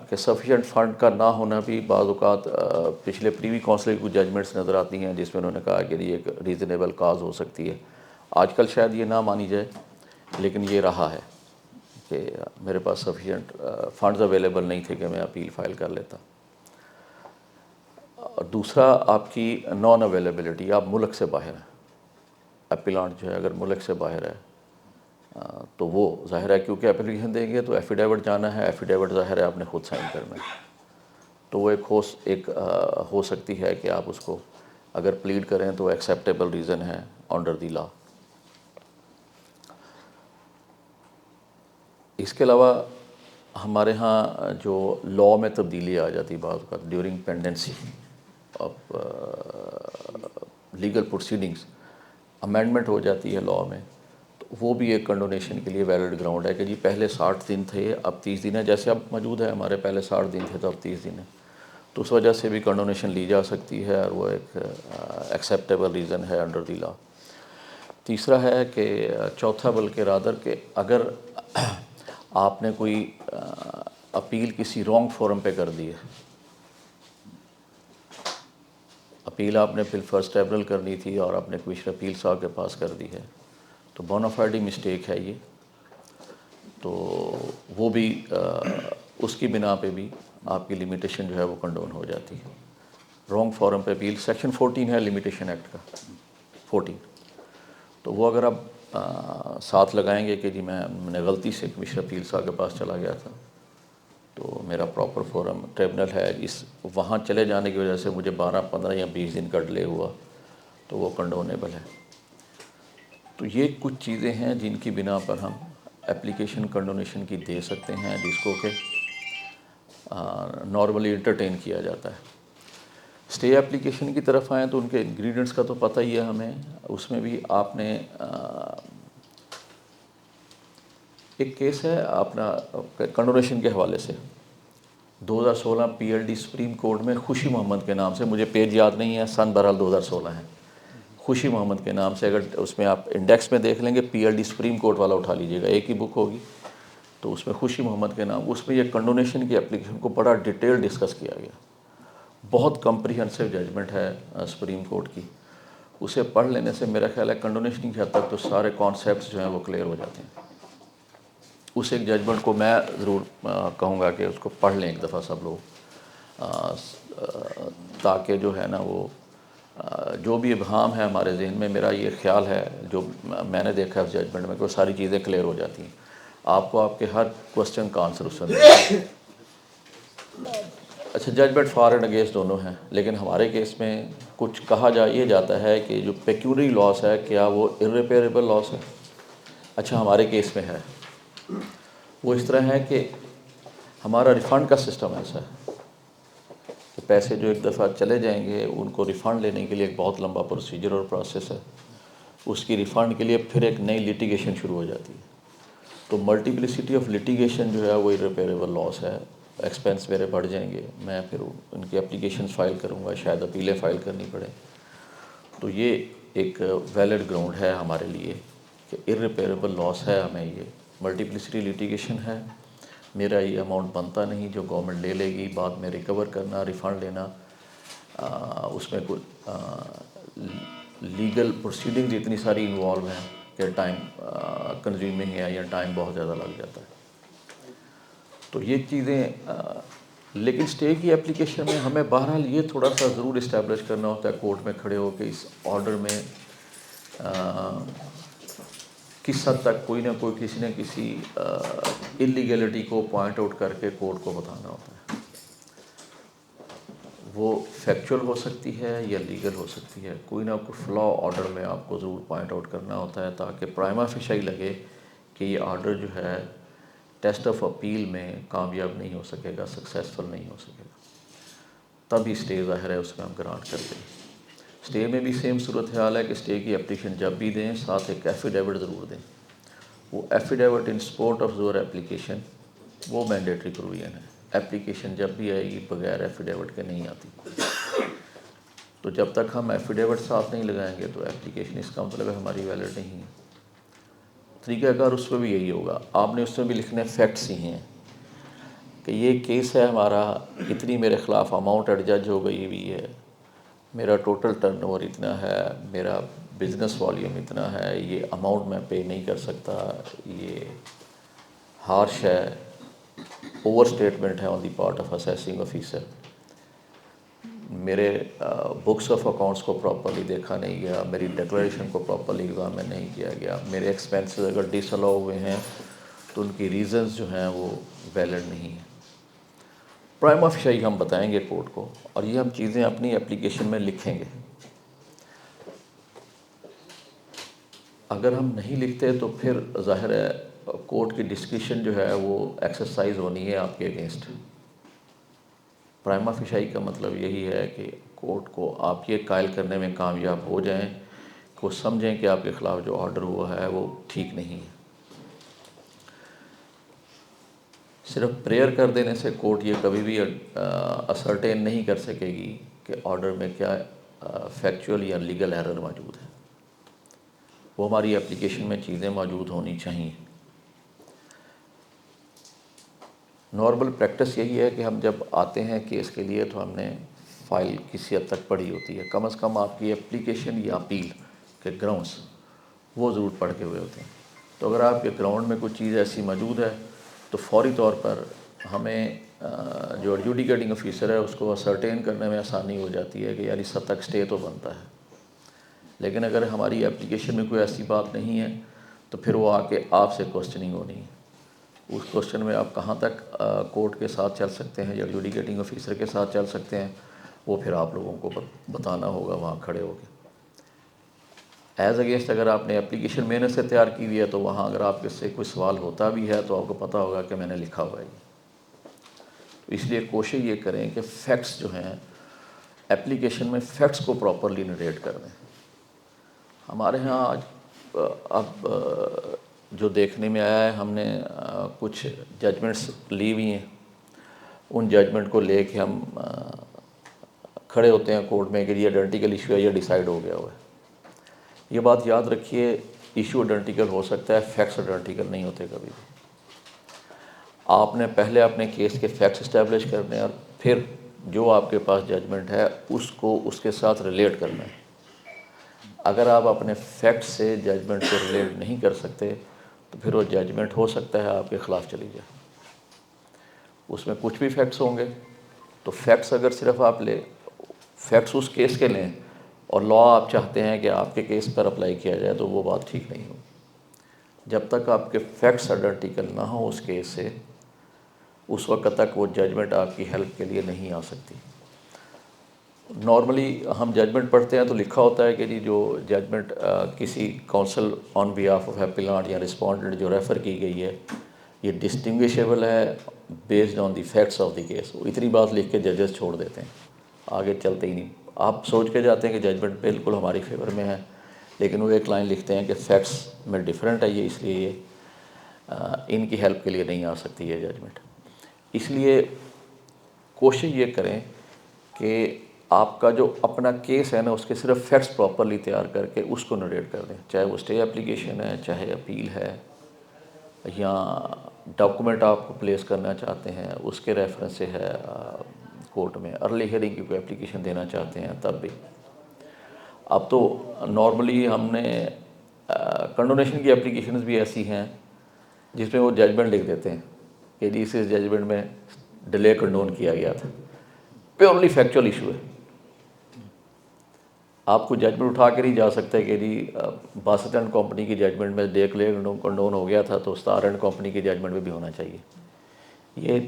کہ سفیشینٹ فنڈ کا نہ ہونا بھی بعض اوقات پچھلے پریوی کونسل کی کچھ ججمنٹس نظر آتی ہیں جس میں انہوں نے کہا کہ یہ ایک ریزنیبل کاز ہو سکتی ہے. آج کل شاید یہ نہ مانی جائے لیکن یہ رہا ہے کہ میرے پاس سفیشینٹ فنڈز اویلیبل نہیں تھے کہ میں اپیل فائل کر لیتا. اور دوسرا آپ کی نان اویلیبلٹی, آپ ملک سے باہر ہیں. اپیلانٹ جو ہے اگر ملک سے باہر ہے تو وہ ظاہر ہے کیونکہ اپلیکیشن دیں گے تو ایفیڈیوٹ جانا ہے, ایفیڈیوٹ ظاہر ہے آپ نے خود سائن کرنا ہے, تو وہ ایک ہو سکتی ہے کہ آپ اس کو اگر پلیڈ کریں تو ایکسیپٹیبل ریزن ہے انڈر دی لاء. اس کے علاوہ ہمارے ہاں جو لاء میں تبدیلی آ جاتی بعض اوقات during pendency of legal proceedings, amendment ہو جاتی ہے لاء میں, تو وہ بھی ایک کنڈونیشن کے لیے ویلڈ گراؤنڈ ہے کہ جی پہلے 60 دن تھے اب 30 دن ہے. جیسے اب موجود ہے ہمارے پہلے 60 دن تھے تو اب 30 دن ہے, تو اس وجہ سے بھی کنڈونیشن لی جا سکتی ہے اور وہ ایک ایکسیپٹیبل ریزن ہے انڈر دی لاء. تیسرا ہے کہ چوتھا بلکہ رادر کہ اگر آپ نے کوئی اپیل کسی رانگ فورم پہ کر دی ہے, اپیل آپ نے فرسٹ اپریل کرنی تھی اور آپ نے کمشنر اپیل صاحب کے پاس کر دی ہے, تو بونافائڈ مسٹیک ہے یہ, تو وہ بھی اس کی بنا پہ بھی آپ کی لمیٹیشن جو ہے وہ کنڈون ہو جاتی ہے. رانگ فورم پہ اپیل سیکشن 14 ہے لمیٹیشن ایکٹ کا 14, تو وہ اگر آپ ساتھ لگائیں گے کہ جی میں نے غلطی سے کمشنر اپیل صاحب کے پاس چلا گیا تھا تو میرا پراپر فورم ٹریبونل ہے, اس وہاں چلے جانے کی وجہ سے مجھے 12, 15 یا 20 دن کا ڈیلے ہوا, تو وہ کنڈونیبل ہے. تو یہ کچھ چیزیں ہیں جن کی بنا پر ہم اپلیکیشن کنڈونیشن کی دے سکتے ہیں جس کو کہ نارملی انٹرٹین کیا جاتا ہے. اسٹے اپلیکیشن کی طرف آئیں تو ان کے انگریڈینٹس کا تو پتہ ہی ہے ہمیں. اس میں بھی آپ نے ایک کیس ہے اپنا کنڈونیشن کے حوالے سے 2016 PLD سپریم کورٹ میں خوشی محمد کے نام سے, مجھے پیج یاد نہیں ہے, سن بہرحال 2016 ہے, خوشی محمد کے نام سے. اگر اس میں آپ انڈیکس میں دیکھ لیں گے PLD سپریم کورٹ والا اٹھا لیجئے گا, ایک ہی بک ہوگی, تو اس میں خوشی محمد کے نام, اس میں یہ کنڈونیشن کی اپلیکیشن کو بڑا ڈیٹیل ڈسکس کیا گیا. بہت کمپریہنسو ججمنٹ ہے سپریم کورٹ کی, اسے پڑھ لینے سے میرا خیال ہے کنڈونیشن کی حد تک تو سارے کانسیپٹس جو ہیں وہ کلیئر ہو جاتے ہیں. اس ایک ججمنٹ کو میں ضرور کہوں گا کہ اس کو پڑھ لیں ایک دفعہ سب لوگ, تاکہ جو ہے نا وہ جو بھی ابہام ہے ہمارے ذہن میں, میرا یہ خیال ہے جو میں نے دیکھا ہے اس ججمنٹ میں کہ وہ ساری چیزیں کلیئر ہو جاتی ہیں. آپ کو آپ کے ہر کوسچن کا آنسر اس میں اچھا ججمنٹ فار اینڈ اگینسٹ دونوں ہیں, لیکن ہمارے کیس میں کچھ کہا یہ جاتا ہے کہ جو پیکیورری لاس ہے کیا وہ ارریپیریبل لاس ہے. اچھا ہمارے کیس میں ہے, وہ اس طرح ہے کہ ہمارا ریفنڈ کا سسٹم ایسا ہے کہ پیسے جو ایک دفعہ چلے جائیں گے ان کو ریفنڈ لینے کے لیے ایک بہت لمبا پروسیجر اور پروسیس ہے. اس کی ریفنڈ کے لیے پھر ایک نئی لیٹیگیشن شروع ہو جاتی ہے. تو ملٹیپلسٹی آف لیٹیگیشن جو ہے وہ ارریپیریبل لاس ہے. ایکسپینس میرے بڑھ جائیں گے, میں پھر ان کی اپلیکیشن فائل کروں گا, شاید اپیلیں فائل کرنی پڑے. تو یہ ایک ویلڈ گراؤنڈ ہے ہمارے لیے کہ ارریپیریبل لاس ہے ہمیں. یہ ملٹیپلسٹی لیٹیگیشن ہے, میرا یہ اماؤنٹ بنتا نہیں جو گورنمنٹ لے لے گی, بعد میں ریکور کرنا, ریفنڈ لینا, اس میں کوئی لیگل پروسیڈنگز اتنی ساری انوالو ہیں کہ ٹائم کنزیومنگ ہے یا ٹائم بہت زیادہ لگ جاتا ہے. تو یہ چیزیں لیکن اسٹے کی اپلیکیشن میں ہمیں بہرحال یہ تھوڑا سا ضرور اسٹیبلش کرنا ہوتا ہے کورٹ میں کھڑے ہو کہ اس آرڈر میں کس حد تک کوئی نہ کوئی کسی نہ کسی انلیگلٹی کو پوائنٹ آؤٹ کر کے کورٹ کو بتانا ہوتا ہے. وہ فیکچول ہو سکتی ہے یا لیگل ہو سکتی ہے, کوئی نہ کوئی فلا آرڈر میں آپ کو ضرور پوائنٹ آؤٹ کرنا ہوتا ہے تاکہ پرائما فیشی لگے کہ یہ آرڈر جو ہے ٹیسٹ آف اپیل میں کامیاب نہیں ہو سکے گا, سکسیزفل نہیں ہو سکے گا. تبھی اسٹے ظاہر ہے اس میں ہم گرانٹ کرتے ہیں. اسٹے میں بھی سیم صورتحال ہے کہ اسٹے کی اپلیکیشن جب بھی دیں ساتھ ایک ایفیڈیوٹ ضرور دیں. وہ affidavit in support of your application وہ مینڈیٹری پروویژن ہے. اپلیکیشن جب بھی آئے گی بغیر ایفیڈیوٹ کے نہیں آتی. تو جب تک ہم ایفیڈیوٹ ساتھ نہیں لگائیں گے تو اپلیکیشن اس کا مطلب ہے ہماری ویلڈ نہیں ہے. طریقہ کار اس میں بھی یہی ہوگا, آپ نے اس میں بھی لکھنے فیکٹس ہی ہیں کہ یہ کیس ہے ہمارا, اتنی میرے خلاف اماؤنٹ ایڈجج ہو گئی ہوئی ہے, میرا ٹوٹل ٹرن اوور اتنا ہے, میرا بزنس والیوم اتنا ہے, یہ اماؤنٹ میں پے نہیں کر سکتا, یہ ہارش ہے, اوور اسٹیٹمنٹ ہے on the part of assessing officer, میرے بکس آف اکاؤنٹس کو پراپرلی دیکھا نہیں گیا, میری ڈکلیریشن کو پراپرلی ایگزامن نہیں کیا گیا, میرے ایکسپینسز اگر ڈس الاؤ ہوئے ہیں تو ان کی ریزنز جو ہیں وہ ویلڈ نہیں ہیں. پرائما فیشی ہم بتائیں گے کورٹ کو, اور یہ ہم چیزیں اپنی اپلیکیشن میں لکھیں گے. اگر ہم نہیں لکھتے تو پھر ظاہر ہے کورٹ کی ڈسکریشن جو ہے وہ ایکسرسائز ہونی ہے آپ کے اگینسٹ. پرائما فیشی کا مطلب یہی ہے کہ کورٹ کو آپ یہ قائل کرنے میں کامیاب ہو جائیں کہ وہ سمجھیں کہ آپ کے خلاف جو آرڈر ہوا ہے وہ ٹھیک نہیں ہے. صرف پریئر کر دینے سے کورٹ یہ کبھی بھی اسرٹین نہیں کر سکے گی کہ آرڈر میں کیا فیکچول یا لیگل ایرر موجود ہے. وہ ہماری اپلیکیشن میں چیزیں موجود ہونی چاہیے. نارمل پریکٹس یہی ہے کہ ہم جب آتے ہیں کیس کے لیے تو ہم نے فائل کسی حد تک پڑھی ہوتی ہے, کم از کم آپ کی اپلیکیشن یا اپیل کے گراؤنڈس وہ ضرور پڑھ کے ہوئے ہوتے ہیں. تو اگر آپ کے گراؤنڈ میں کوئی چیز ایسی موجود ہے تو فوری طور پر ہمیں جو ایڈجوڈیکیٹنگ آفیسر ہے اس کو اسرٹین کرنے میں آسانی ہو جاتی ہے کہ یار اس حد تک اسٹے تو بنتا ہے. لیکن اگر ہماری اپلیکیشن میں کوئی ایسی بات نہیں ہے تو پھر وہ آ کے آپ سے کوسچننگ ہونی ہے. اس کوسچن میں آپ کہاں تک کورٹ کے ساتھ چل سکتے ہیں یا ایڈجوڈیکیٹنگ آفیسر کے ساتھ چل سکتے ہیں, وہ پھر آپ لوگوں کو بتانا ہوگا وہاں کھڑے ہو کے. ایز اگینسٹ اگر آپ نے اپلیکیشن محنت سے تیار کی ہوئی ہے تو وہاں اگر آپ کے سے کوئی سوال ہوتا بھی ہے تو آپ کو پتہ ہوگا کہ میں نے لکھا ہوا ہے. تو اس لیے کوشش یہ کریں کہ فیکٹس جو ہیں اپلیکیشن میں فیکٹس کو پراپرلی نریٹ کر دیں. ہمارے ہاں آج اب جو دیکھنے میں آیا ہے, ہم نے کچھ ججمنٹس لی ہوئی ہیں, ان ججمنٹ کو لے کے ہم کھڑے ہوتے ہیں کورٹ میں کہ یہ آئیڈینٹیکل ایشو ہے, یہ ڈیسائیڈ ہو گیا ہوا ہے. یہ بات یاد رکھیے, ایشو آئیڈینٹیکل ہو سکتا ہے, فیکٹس آئیڈینٹیکل نہیں ہوتے کبھی بھی. آپ نے پہلے اپنے کیس کے فیکٹس اسٹیبلش کرنے اور پھر جو آپ کے پاس ججمنٹ ہے اس کو اس کے ساتھ ریلیٹ کرنا ہے. اگر آپ اپنے فیکٹس سے ججمنٹ کو ریلیٹ نہیں کر سکتے تو پھر وہ ججمنٹ ہو سکتا ہے آپ کے خلاف چلی جائے. اس میں کچھ بھی فیکٹس ہوں گے تو فیکٹس اگر صرف آپ فیکٹس اس کیس کے لیں اور لا آپ چاہتے ہیں کہ آپ کے کیس پر اپلائی کیا جائے تو وہ بات ٹھیک نہیں ہوگی. جب تک آپ کے فیکٹس آئیڈینٹیکل نہ ہوں اس کیس سے, اس وقت تک وہ ججمنٹ آپ کی ہیلپ کے لیے نہیں آ سکتی. نارملی ہم ججمنٹ پڑھتے ہیں تو لکھا ہوتا ہے کہ جی جو ججمنٹ کسی کونسل آن بیہاف آف اپیلانٹ یا رسپونڈنٹ جو ریفر کی گئی ہے یہ ڈسٹنگویشیبل ہے based on the facts of the case. وہ اتنی بات لکھ کے ججز چھوڑ دیتے ہیں, آگے چلتے ہی نہیں. آپ سوچ کے جاتے ہیں کہ ججمنٹ بالکل ہماری فیور میں ہے, لیکن وہ ایک لائن لکھتے ہیں کہ فیکٹس میں ڈیفرنٹ ہے یہ, اس لیے یہ ان کی ہیلپ کے لیے نہیں آ سکتی ہے ججمنٹ. اس لیے کوشش یہ کریں کہ آپ کا جو اپنا کیس ہے نا اس کے صرف فیکٹس پراپرلی تیار کر کے اس کو نریٹ کر دیں, چاہے وہ اسٹے اپلیکیشن ہے, چاہے اپیل ہے, یا ڈاکومنٹ آپ کو پلیس کرنا چاہتے ہیں اس کے ریفرنس سے ہے کورٹ میں, ارلی ہیئرنگ کی کوئی اپلیکیشن دینا چاہتے ہیں تب بھی. اب تو نارملی ہم نے کنڈونیشن کی اپلیکیشنز بھی ایسی ہیں جس میں وہ ججمنٹ لکھ دیتے ہیں کہ جی اس ججمنٹ میں ڈیلے کنڈون کیا گیا تھا. پیورلی فیکچوئل ایشو ہے. آپ کو ججمنٹ اٹھا کے نہیں جا سکتے کہ جی باسط اینڈ کمپنی کی ججمنٹ میں ڈیلے کنڈون ہو گیا تھا تو اسٹار اینڈ کمپنی کی ججمنٹ میں بھی ہونا چاہیے.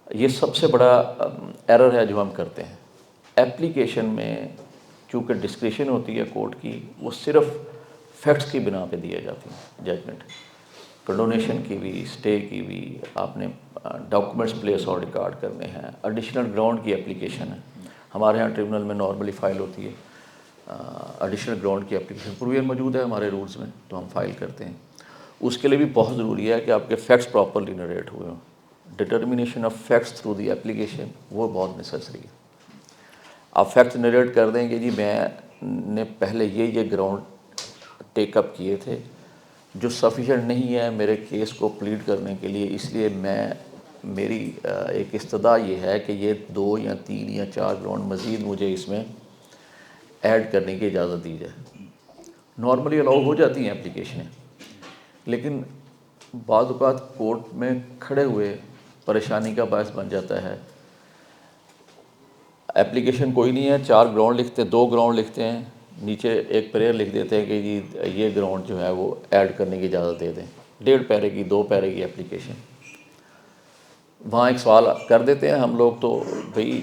یہ سب سے بڑا ایرر ہے جو ہم کرتے ہیں. ایپلیکیشن میں چونکہ ڈسکریشن ہوتی ہے کورٹ کی, وہ صرف فیکٹس کی بنا پہ دیے جاتی ہیں ججمنٹ. کنڈونیشن کی بھی, اسٹے کی بھی, آپ نے ڈاکومنٹس پلیس اور ریکارڈ کرنے ہیں, ایڈیشنل گراؤنڈ کی اپلیکیشن ہے. ہمارے ہاں ٹریبونل میں نارملی فائل ہوتی ہے ایڈیشنل گراؤنڈ کی اپلیکیشن, پروویژن موجود ہے ہمارے رولز میں تو ہم فائل کرتے ہیں. اس کے لیے بھی بہت ضروری ہے کہ آپ کے فیکٹس پراپرلی نریٹ ہوئے ہوں. Determination of facts through the application وہ بہت نیسیسری ہے. آپ فیکٹس نریٹ کر دیں کہ جی میں نے پہلے یہ گراؤنڈ ٹیک اپ کیے تھے جو سفیشینٹ نہیں ہے میرے کیس کو پلیڈ کرنے کے لیے, اس لیے میری ایک استدعا یہ ہے کہ یہ 2 یا 3 یا 4 گراؤنڈ مزید مجھے اس میں ایڈ کرنے کی اجازت دی جائے. نارملی الاؤ ہو جاتی ہیں اپلیکیشنیں, لیکن بعض اوقات کورٹ میں کھڑے ہوئے پریشانی کا باعث بن جاتا ہے. اپلیکیشن کوئی نہیں ہے, 4 گراؤنڈ لکھتے ہیں, 2 گراؤنڈ لکھتے ہیں, نیچے ایک پریئر لکھ دیتے ہیں کہ جی یہ گراؤنڈ جو ہے وہ ایڈ کرنے کی اجازت دے دیں. 1.5 پیرے کی 2 پیرے کی اپلیکیشن, وہاں ایک سوال کر دیتے ہیں ہم لوگ تو بھئی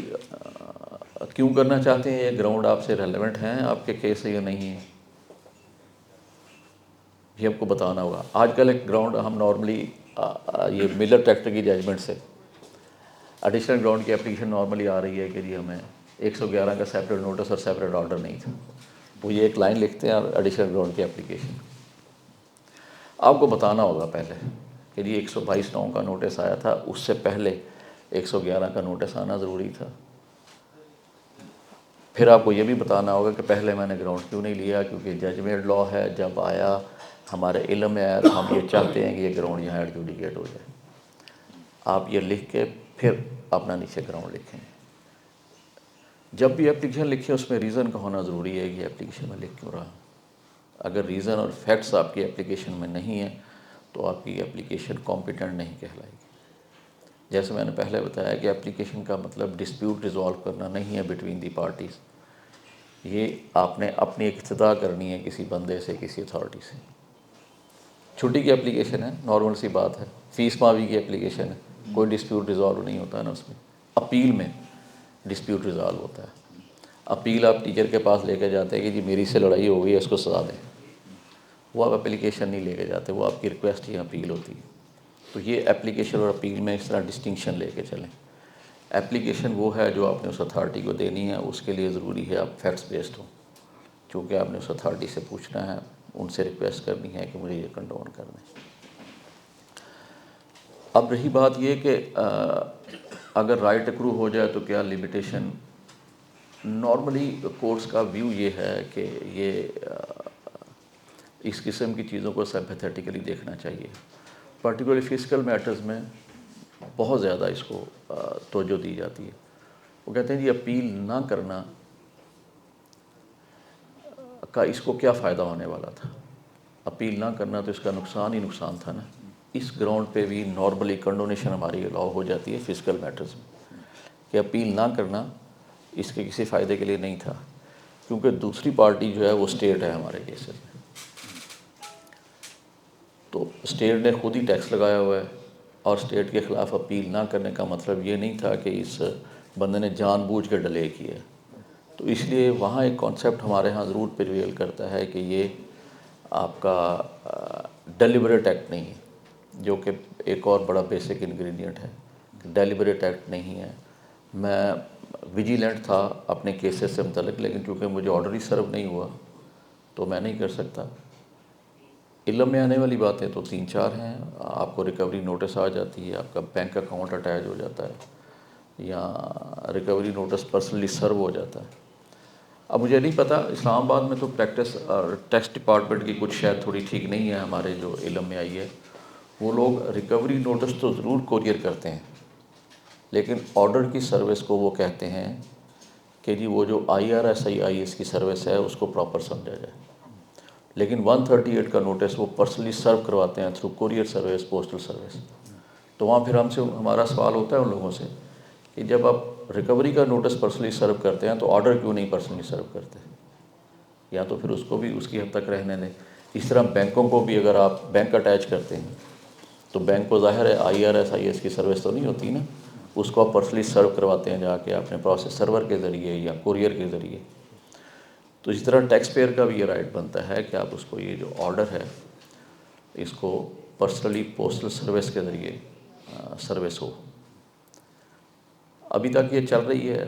کیوں کرنا چاہتے ہیں, یہ گراؤنڈ آپ سے ریلیونٹ ہیں آپ کے کیس سے یا نہیں ہیں, یہ آپ کو بتانا ہوگا. آج کل ایک گراؤنڈ ہم نارملی یہ ملر ٹریکٹر کی ججمنٹ سے ایڈیشنل گراؤنڈ کی اپلیکیشن نارملی آ رہی ہے کہ جی ہمیں 111 کا سیپریٹ نوٹس اور سیپریٹ آرڈر نہیں تھا. وہ یہ ایک لائن لکھتے ہیں اور ایڈیشنل گراؤنڈ کی اپلیکیشن. آپ کو بتانا ہوگا پہلے کہ جی 122(9) کا نوٹس آیا تھا, اس سے پہلے 111 کا نوٹس آنا ضروری تھا. پھر آپ کو یہ بھی بتانا ہوگا کہ پہلے میں نے گراؤنڈ کیوں نہیں لیا, کیونکہ ججمنٹ لا ہے جب آیا ہمارے علم میں آیا تو ہم یہ چاہتے ہیں کہ یہ گراؤنڈ یہاں ایڈجوڈیکیٹ ہو جائے. آپ یہ لکھ کے پھر اپنا نیچے گراؤنڈ لکھیں. جب بھی اپلیکیشن لکھیں اس میں ریزن کا ہونا ضروری ہے کہ اپلیکیشن میں لکھ کیوں رہا. اگر ریزن اور فیکٹس آپ کی اپلیکیشن میں نہیں ہیں تو آپ کی اپلیکیشن کمپیٹنٹ نہیں کہلائے گی. جیسے میں نے پہلے بتایا کہ اپلیکیشن کا مطلب ڈسپیوٹ ریزالو کرنا نہیں ہے بٹوین دی پارٹیز. یہ آپ نے اپنی ایک استدعا کرنی ہے کسی بندے سے, کسی اتھارٹی سے. چھٹی کی اپلیکیشن ہے, نارمل سی بات ہے. فیس معافی کی اپلیکیشن ہے, کوئی ڈسپیوٹ ریزالو نہیں ہوتا ہے نا اس میں. اپیل میں ڈسپیوٹ ریزالو ہوتا ہے. اپیل آپ ٹیچر کے پاس لے کے جاتے ہیں کہ جی میری سے لڑائی ہو گئی ہے اس کو سزا دیں, وہ آپ اپلیکیشن نہیں لے کے جاتے, وہ آپ کی ریکویسٹ یا اپیل ہوتی ہے. تو یہ اپلیکیشن اور اپیل میں اس طرح ڈسٹنکشن لے کے چلیں. اپلیکیشن وہ ہے جو آپ نے اس اتھارٹی کو دینی ہے, اس کے لیے ضروری ہے آپ فیکٹس بیسڈ ہوں, چونکہ آپ نے اس اتھارٹی سے پوچھنا ہے, ان سے ریکویسٹ کرنی ہے کہ مجھے یہ کنڈون کر دیں. اب رہی بات یہ کہ اگر رائٹ اکرو ہو جائے تو کیا لمیٹیشن. نارملی کورٹس کا ویو یہ ہے کہ یہ اس قسم کی چیزوں کو سمپیتھیٹیکلی دیکھنا چاہیے. پرٹیکولرلی فزیکل میٹرز میں بہت زیادہ اس کو توجہ دی جاتی ہے. وہ کہتے ہیں جی اپیل نہ کرنا کا اس کو کیا فائدہ ہونے والا تھا. اپیل نہ کرنا تو اس کا نقصان ہی نقصان تھا نا. اس گراؤنڈ پہ بھی نارملی کنڈونیشن ہماری الاؤ ہو جاتی ہے فزیکل میٹرز میں, کہ اپیل نہ کرنا اس کے کسی فائدے کے لیے نہیں تھا, کیونکہ دوسری پارٹی جو ہے وہ اسٹیٹ ہے ہمارے کیسز میں. تو اسٹیٹ نے خود ہی ٹیکس لگایا ہوا ہے, اور اسٹیٹ کے خلاف اپیل نہ کرنے کا مطلب یہ نہیں تھا کہ اس بندے نے جان بوجھ کے ڈیلے کیا. تو اس لیے وہاں ایک کانسیپٹ ہمارے ہاں ضرور پریویل کرتا ہے کہ یہ آپ کا ڈیلیبریٹ ایکٹ نہیں ہے. جو کہ ایک اور بڑا بیسک انگریڈینٹ ہے، ڈیلیبریٹ ایکٹ نہیں ہے۔ میں ویجیلنٹ تھا اپنے کیسز سے متعلق، لیکن چونکہ مجھے آرڈر ہی سرو نہیں ہوا تو میں نہیں کر سکتا۔ علم میں آنے والی باتیں تو 3-4 ہیں، آپ کو ریکوری نوٹس آ جاتی ہے، آپ کا بینک اکاؤنٹ اٹیچ ہو جاتا ہے، یا ریکوری نوٹس پرسنلی سرو ہو جاتا ہے۔ اب مجھے نہیں پتہ، اسلام آباد میں تو پریکٹس اور ٹیکس ڈپارٹمنٹ کی کچھ شاید تھوڑی ٹھیک نہیں ہے، ہمارے جو علم میں آئی ہے، وہ لوگ ریکوری نوٹس تو ضرور کوریئر کرتے ہیں، لیکن آرڈر کی سروس کو وہ کہتے ہیں کہ جی وہ جو IRS کی سروس ہے اس کو پراپر سمجھا جائے، لیکن 138 کا نوٹس وہ پرسنلی سرو کرواتے ہیں through courier service, postal service. تو وہاں پھر ہمارا سوال ہوتا ہے ان لوگوں سے کہ جب آپ ریکوری کا نوٹس پرسنلی سرو کرتے ہیں تو آرڈر کیوں نہیں پرسنلی سرو کرتے؟ یا تو پھر اس کو بھی اس کی حد تک رہنے دیں۔ اس طرح بینکوں کو بھی اگر آپ بینک اٹیچ کرتے ہیں تو بینک کو ظاہر ہے IRS کی سروس تو نہیں ہوتی نا، اس کو آپ پرسنلی سرو کرواتے ہیں جا کے اپنے پروسیس سرور کے ذریعے یا کوریئر کے ذریعے۔ تو اس طرح ٹیکس پیئر کا بھی یہ رائٹ بنتا ہے کہ آپ اس کو یہ جو آرڈر ہے اس کو پرسنلی پوسٹل سروس کے ذریعے سروس ہو۔ ابھی تک یہ چل رہی ہے،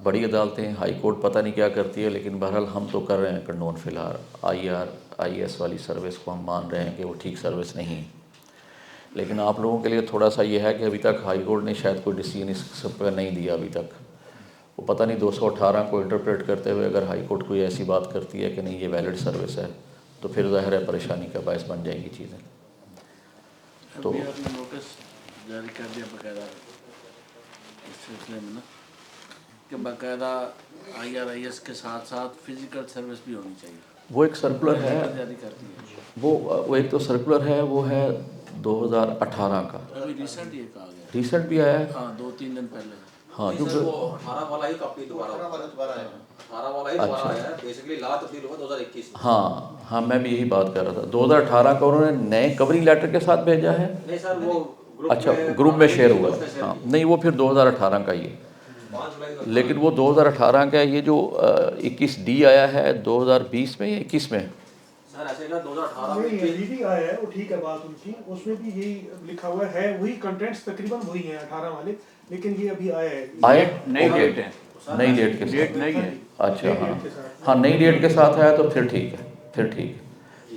بڑی عدالتیں، ہائی کورٹ پتہ نہیں کیا کرتی ہے، لیکن بہرحال ہم تو کر رہے ہیں کنڈون فی الحال IS والی سروس کو ہم مان رہے ہیں کہ وہ ٹھیک سروس نہیں۔ لیکن آپ لوگوں کے لیے تھوڑا سا یہ ہے کہ ابھی تک ہائی کورٹ نے شاید کوئی ڈیسیژن اس سب پہ نہیں دیا ابھی تک۔ وہ پتہ نہیں 218 کو انٹرپریٹ کرتے ہوئے اگر ہائی کورٹ کوئی ایسی بات کرتی ہے کہ نہیں یہ ویلڈ سروس ہے تو پھر ظاہر ہے پریشانی کا باعث بن جائیں گی چیزیں۔ تو نوٹس جاری کر دیا باقاعدہ اس سلسلے میں نا کہ باقاعدہ IRS کے ساتھ ساتھ فزیکل سروس بھی ہونی چاہیے، وہ ایک سرکولر ہے، جاری کر دی ہے۔ وہ ایک تو سرکولر ہے، وہ ہے 2018 کا، ابھی ریسنٹ یہ کہا گیا، ریسنٹ بھی آیا ہے۔ ہاں 2-3 دن پہلے۔ ہاں نہیں سر، وہ 18 والا ہی کاپی دوبارہ 18 والا ہی دوبارہ آیا ہے، بیسیکلی لا تبدیل ہوا 2021 میں۔ ہاں میں بھی یہی بات کر رہا تھا، 2018 کا انہوں نے نئے کورنگ لیٹر کے ساتھ بھیجا ہے۔ نہیں سر، وہ اچھا گروپ میں شیئر ہوا ہے، ہاں نہیں وہ پھر 2018 کا ہی ہے، لیکن وہ 2018 کا یہ جو 21D آیا ہے 2020 میں یا 21 میں؟ سر ایسے نا 2018 میں بھی آیا ہے، وہ ٹھیک ہے بات ان کی، اس میں بھی یہی لکھا ہوا ہے، وہی کنٹینٹس تقریباً وہی ہیں 18 والے، لیکن یہ ابھی آیا ہے نئی ڈیٹ ہے، نئی ڈیٹ کے ڈیٹ ساتھ، نہیں ہے۔ اچھا ہاں نئی ڈیٹ کے ساتھ ہے تو پھر ٹھیک ہے،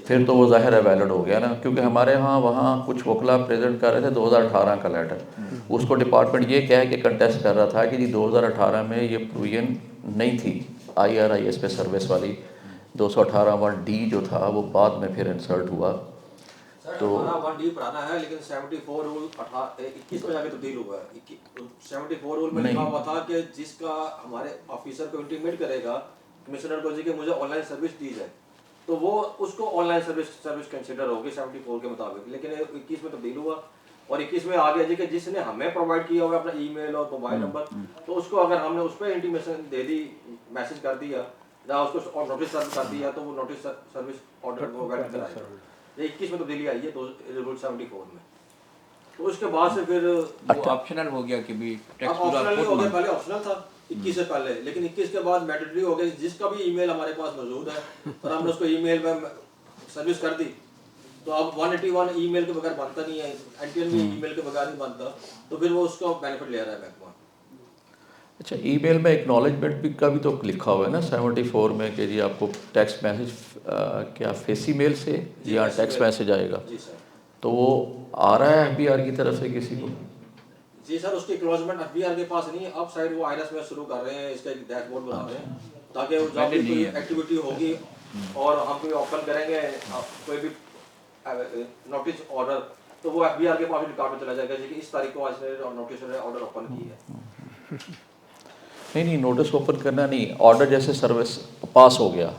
پھر تو وہ ظاہر ہے ویلڈ ہو گیا نا، کیونکہ ہمارے وہاں کچھ وکلا پریزنٹ کر رہے تھے 2018 کا لیٹر، اس کو ڈپارٹمنٹ یہ کہہ کے کنٹیسٹ کر رہا تھا کہ جی 2018 میں یہ پروویژن نہیں تھی IRS پہ سروس والی، 218(1)D جو تھا وہ بعد میں پھر انسرٹ ہوا۔ تو 1D پرانا ہے، لیکن 74 رول 21 میں جا کے تبدیل ہوا ہے۔ 74 رول میں لکھا ہوا تھا کہ جس کا ہمارے آفیسر کو انٹیمیٹ کرے گا کمشنر کو جی کہ مجھے آن لائن سروس دی جائے تو وہ اس کو آن لائن سروس کنسیڈر ہوگی 74 کے مطابق، لیکن 21 میں تبدیل ہوا اور 21 میں آ گیا جی کہ جس نے ہمیں پرووائڈ کیا ہوا اپنا ای میل اور موبائل نمبر، تو اس کو اگر ہم نے اس پہ انٹیمیشن دے دی، میسج کر دیا یا اس کو نوٹس سرو کر دیا تو وہ نوٹس سروس آرڈر کو ویلڈ کرائے گا۔ یہ 21 میں تبدیلی آئی ہے رول 74 میں، تو اس کے بعد سے پھر وہ آپشنل ہو گیا کہ بھی ٹیکس پورا آپشنل نہیں ہو گیا، پہلے آپشنل تھا 21 سے پہلے، لیکن 21 کے بعد میڈیٹری ہو گیا، جس کا بھی ای میل ہمارے پاس موجود ہے اور ہم نے اس کو ای میل میں سروس کر دی تو اب 181 ای میل کے بغیر بنتا نہیں ہے، NTN بھی ای میل کے بغیر نہیں بنتا، تو پھر وہ اس کا بینیفٹ لے رہا ہے بینک میں۔ اچھا ای میل میں ایکنالجمنٹ بھی کا بھی تو لکھا ہوا ہے نا 74 میں کہ جی آپ کو ٹیکسٹ میسج کیا فیسی میل سے یا ٹیکسٹ میسج آئے گا، جی سر، تو وہ آ رہا ہے FBR کی طرف سے کسی کو؟ جی سر، اس کی اکنالجمنٹ FBR کے پاس نہیں ہے، اب سائڈ وہ IRS میں شروع کر رہے ہیں، اس کا ایک ڈیش بورڈ بنا رہے ہیں تاکہ جب بھی کوئی ایکٹیویٹی ہوگی اور ہم کوئی اوپن کریں گے کوئی بھی نوٹس آرڈر تو وہ FBR کے پاس ریکارڈ میں چلا جائے گا جی کہ اس تاریخ کو آج نے نوٹس آرڈر اوپن کی ہے۔ نہیں نوٹس اوپن کرنا نہیں، آرڈر جیسے سروس پاس ہو گیا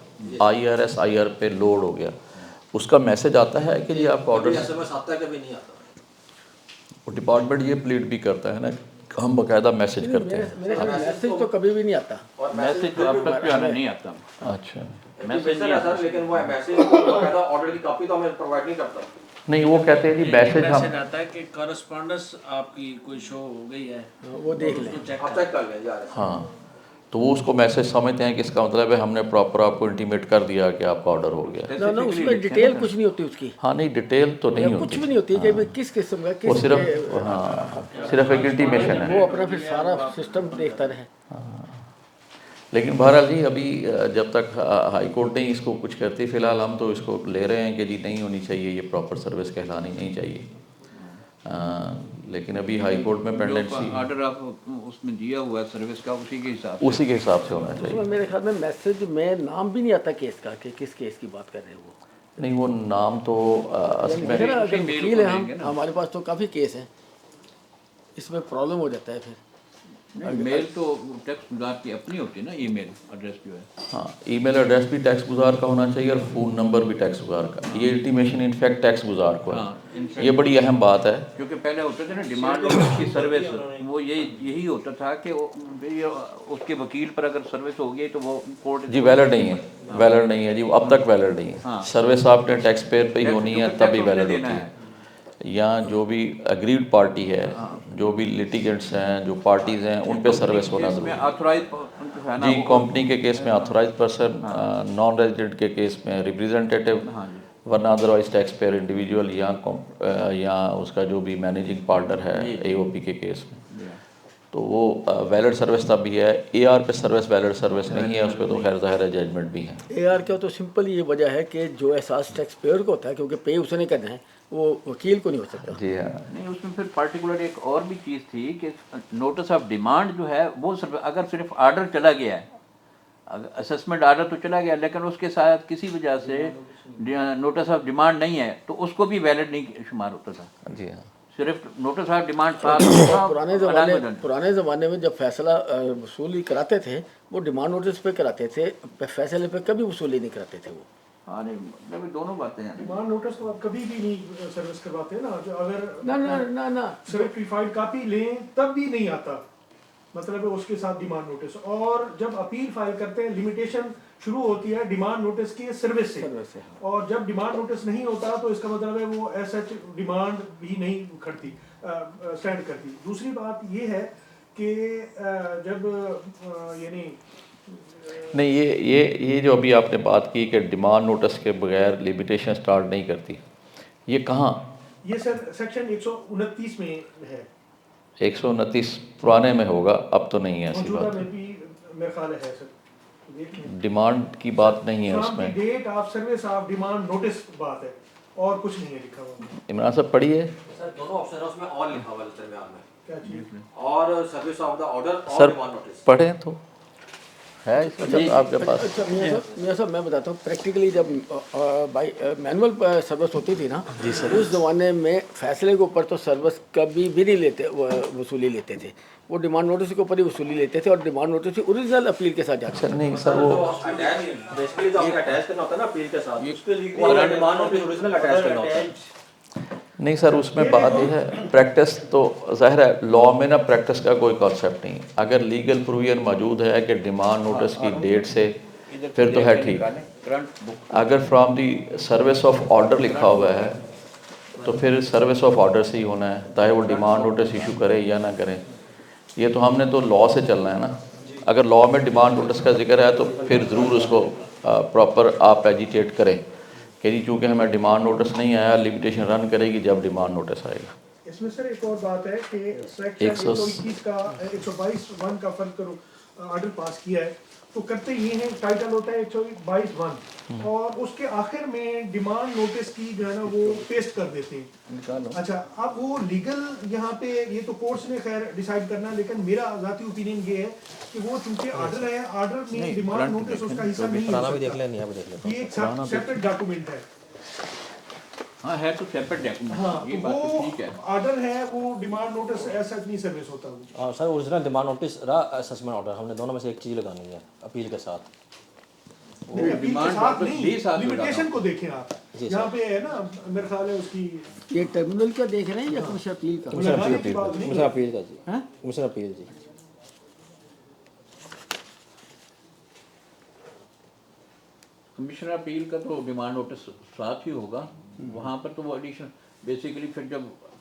IR پہ لوڈ ہو گیا، اس کا میسج آتا ہے کہ جی آپ کا آرڈر، SMS آتا ہے کبھی نہیں آتا۔ وہ ڈپارٹمنٹ یہ پلیڈ بھی کرتا ہے نا، ہم باقاعدہ میسج کرتے ہیں۔ میرے میسج تو کبھی بھی نہیں آتا، اور میسج تو اب تک جو ہے نا نہیں آتا۔ اچھا میسج نہیں آتا، لیکن وہ میسج کو باقاعدہ آرڈر کی کاپی تو ہمیں پرووائڈ نہیں کرتا۔ نہیں وہ کہتے ہیں جی میسج ہم، میسج آتا ہے کہ کورسپونڈنس آپ کی کوئی شو ہو گئی ہے، وہ دیکھ لیں۔ اس کو چیک آپ چیک کر لیں جا رہے ہیں۔ ہاں تو وہ اس کو میسج سمجھتے ہیں کہ اس کا مطلب ہے ہم نے پراپر آپ کو انٹیمیٹ کر دیا کہ آپ کا آرڈر ہو گیا. نہ اس میں ڈیٹیل کچھ نہیں ہوتی اس کی, ہاں نہیں ڈیٹیل تو نہیں کچھ ہوتی, بھی نہیں ہوتی کہ بھئی کس قسم کا وہ کس صرف ہاں صرف ایک انٹیمیشن ہے. وہ اپنا پھر سارا سسٹم دیکھتا رہے. لیکن بہرحال جی ابھی جب تک ہائی کورٹ نہیں اس کو کچھ کرتی, فی الحال ہم تو اس کو لے رہے ہیں کہ جی نہیں ہونی چاہیے, یہ پراپر سروس کہلانی نہیں چاہیے. لیکن ابھی ہائی کورٹ میں پینڈنسی آرڈر آپ اس میں دیا ہوا ہے سروس کا, اسی کے حساب سے ہونا اس چاہیے. میں میرے خیال میں میسج میں نام بھی نہیں آتا کیس کا کہ کس کیس کی بات کر رہے ہیں وہ. نہیں وہ نام تو اصل میں دیکھیں نا اگر وکیل ہے ہمارے پاس تو کافی کیس ہیں, اس میں پرابلم ہو جاتا ہے پھر. میل تو ٹیکس گزار کی اپنی ہوتی ہے نا, ای میل ایڈریس جو ہے. ہاں ای میل ایڈریس بھی ٹیکس گزار کا ہونا چاہیے اور فون نمبر بھی ٹیکس گزار کا. یہ انٹیمیشن انفیکٹ ٹیکس گزار کو ہے, یہ بڑی اہم بات ہے. کیونکہ پہلے ہوتے تھے نا ڈیمانڈ نوٹس کی سروس, وہ یہی ہوتا تھا کہ اس کے وکیل پر اگر سروس ہو گئی تو وہ کورٹ جی ویلڈ نہیں ہے, ویلڈ نہیں ہے جی, اب تک ویلڈ نہیں ہے. سروس آپ نے ٹیکس پیئر پہ ہی ہونی ہے تبھی ویلڈ ہوتی ہے. یا جو بھی اگریڈ پارٹی ہے, جو بھی لیٹیگنٹس ہیں, جو پارٹیز ہیں, ان پہ سروس ہونا ضروری ہے. جی کمپنی کے کیس میں آتھورائز پرسن, نان ریزیڈنٹ کے کیس میں ریپریزنٹیٹیو, ورنہ ادروائز ٹیکس پیئر انڈیویجول یا اس کا جو بھی مینیجنگ پارٹنر ہے اے او پی کے کیس میں. تو وہ ویلڈ سروس تب بھی ہے. اے آر پہ سروس ویلڈ سروس نہیں ہے, اس پہ تو خیر ظاہر ہے ججمنٹ بھی ہے. اے آر کا تو سمپل یہ وجہ ہے کہ جو احساس ٹیکس پیئر کو ہوتا ہے, کیونکہ پے اسے نہیں کرنا ہے, وہ وکیل کو نہیں ہو سکتا. جی ہاں نہیں اس میں پھر پارٹیکولر ایک اور بھی چیز تھی کہ نوٹس آف ڈیمانڈ جو ہے وہ اگر صرف آرڈر چلا گیا ہے, اسسمنٹ آرڈر تو چلا گیا لیکن اس کے ساتھ کسی وجہ سے نوٹس آف ڈیمانڈ نہیں ہے تو اس کو بھی ویلڈ نہیں شمار ہوتا تھا. جی ہاں صرف نوٹس آف ڈیمانڈ پرانے زمانے میں جب فیصلہ وصولی کراتے تھے وہ ڈیمانڈ نوٹس پہ کراتے تھے, فیصلے پہ کبھی وصولی نہیں کراتے تھے وہ. ہاں نہیں دونوں باتیں ہیں. ڈیمانڈ نوٹس تو آپ کبھی بھی نہیں سروس کرواتے نا, جو نہ اگر سرٹیفائڈ کاپی لیں تب بھی نہیں آتا, مطلب ہے اس کے ساتھ ڈیمانڈ نوٹس. اور جب اپیل فائل کرتے ہیں لمیٹیشن شروع ہوتی ہے ڈیمانڈ نوٹس کی سروس سے, اور جب ڈیمانڈ نوٹس نہیں ہوتا تو اس کا مطلب ہے وہ ایز سچ ڈیمانڈ بھی نہیں کھڑتی, اسٹینڈ کرتی. دوسری بات یہ ہے کہ جب یعنی نہیں یہ جو ابھی آپ نے بات کی کہ ڈیمانڈ نوٹس کے بغیر لمیٹیشن سٹارٹ نہیں کرتی, یہ کہاں؟ یہ سر سیکشن 129 میں ہے. 129 پرانے میں ہوگا, اب تو نہیں ہے ایسی موجودہ بات. میں بھی میرے خیال ہے سر, ڈیمانڈ کی بات نہیں ہے اس میں. Date of service of demand notice بات ہے, اور کچھ نہیں ہے لکھا ہوا. عمران صاحب پڑھیے سر دونوں آپشن ہے اس میں, اور لکھا ہوا ہے درمیان میں, کیا چیز اور سروس آف دا آرڈر اور سر ڈیمانڈ نوٹس پڑھیں تو ہے اس میں آپ کے پاس. اچھا میاں صاحب میں بتاتا ہوں, پریکٹیکلی جب مینول سروس ہوتی تھی نا, اس زمانے میں فیصلے کے اوپر تو سروس کبھی بھی نہیں لیتے, وصولی لیتے تھے. وہ ڈیمانڈ نوٹس کے اوپر ہی وصولی لیتے تھے, اور ڈیمانڈ نوٹس کی اوریجنل اپیل کے ساتھ جاتے اچھا نہیں سر وہ بیسیکلی جو اٹیچ کرنا ہوتا ہے نا اپیل کے ساتھ, اس کے لیے ڈیمانڈ نوٹس اوریجنل اٹیچ کرنا ہوتا ہے. نہیں سر اس میں بات یہ ہے, پریکٹس تو ظاہر ہے لاء میں نا پریکٹس کا کوئی کانسیپٹ نہیں. اگر لیگل پروویژن موجود ہے کہ ڈیمانڈ نوٹس کی ڈیٹ سے, پھر تو ہے ٹھیک. اگر from the service of order لکھا ہوا ہے تو پھر سروس آف آرڈر سے ہی ہونا ہے, چاہے وہ ڈیمانڈ نوٹس ایشو کرے یا نہ کرے. یہ تو ہم نے تو لاء سے چلنا ہے نا. اگر لاء میں ڈیمانڈ نوٹس کا ذکر ہے تو پھر ضرور اس کو پراپر آپ ایجیٹیٹ کریں کہ جی چونکہ ہمیں ڈیمانڈ نوٹس نہیں آیا, لمیٹیشن رن کرے گی جب ڈیمانڈ نوٹس آئے گا. اس میں سر ایک اور بات ہے کہ سیکشن 121 کا 122(1) کا فرق کرو آرڈر پاس کیا ہے, تو کرتے یہ ہیں ٹائٹل ہوتا ہے 122(1), اور اس کے آخر میں ڈیمانڈ نوٹس کی جو ہے نا وہ پیسٹ کر دیتے ہیں. اچھا اب وہ لیگل یہاں پہ یہ تو کورٹس نے خیر ڈیسائیڈ کرنا ہے, لیکن میرا ذاتی اوپینین یہ ہے کہ وہ چونکہ آرڈر ہے, آرڈر میں ڈیمانڈ نوٹس اس کا حصہ نہیں ہو سکتا, یہ ایک سیپریٹ ڈاکومنٹ ہے. ہاں ہے تو سیپریٹ ڈاکومنٹ, ہاں یہ تو بات تو وہ ٹھیک ہے. آرڈر ہے, وہ ڈیمانڈ نوٹس ایسا نہیں سروس ہوتا. ہاں سر اوریجنل ڈیمانڈ نوٹس رہا اسسمنٹ آرڈر, ہم نے دونوں میں سے ایک چیز لگانی ہے اپیل کے ساتھ. لمیٹیشن کو دیکھیں آپ, یہاں پہ ہے نا میرے خیال ہے اس کی یہ ٹرمینل کا دیکھ رہے ہیں یا کمیشن اپیل کا؟ کمیشن اپیل کا جی, کمیشن اپیل جی. کمشنر اپیل کا تو ڈیمانڈ نوٹس ساتھ ہی ہوگا وہاں پر, تو وہ ایڈیشن بیسیکلی پھر جب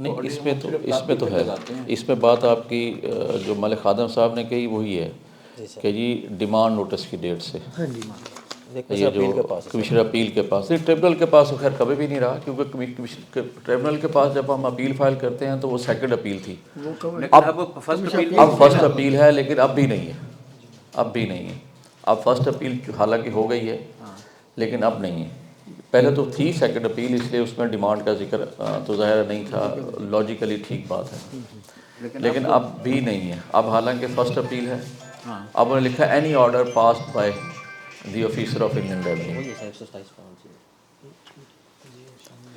نہیں اس پہ تو ہے، اس پہ بات آپ کی جو ملک خادم صاحب نے کہی وہی ہے کہ جی ڈیمانڈ نوٹس کی ڈیٹ سے یہ جو کمشنر اپیل کے پاس، ٹریبونل کے پاس خیر کبھی بھی نہیں رہا، کیونکہ ٹریبونل کے پاس جب ہم اپیل فائل کرتے ہیں تو وہ سیکنڈ اپیل تھی، اب فرسٹ اپیل ہے، لیکن اب بھی نہیں ہے، اب بھی نہیں ہے، اب فرسٹ اپیل حالانکہ ہو گئی ہے لیکن اب نہیں ہے، پہلے تو تھی سیکنڈ اپیل، اس لیے اس میں ڈیمانڈ کا ذکر تو ظاہر نہیں تھا، لاجیکلی ٹھیک بات ہے، لیکن اب بھی نہیں ہے، اب حالانکہ فرسٹ اپیل ہے، اب انہوں نے لکھا any order passed by the officer of Indian revenue,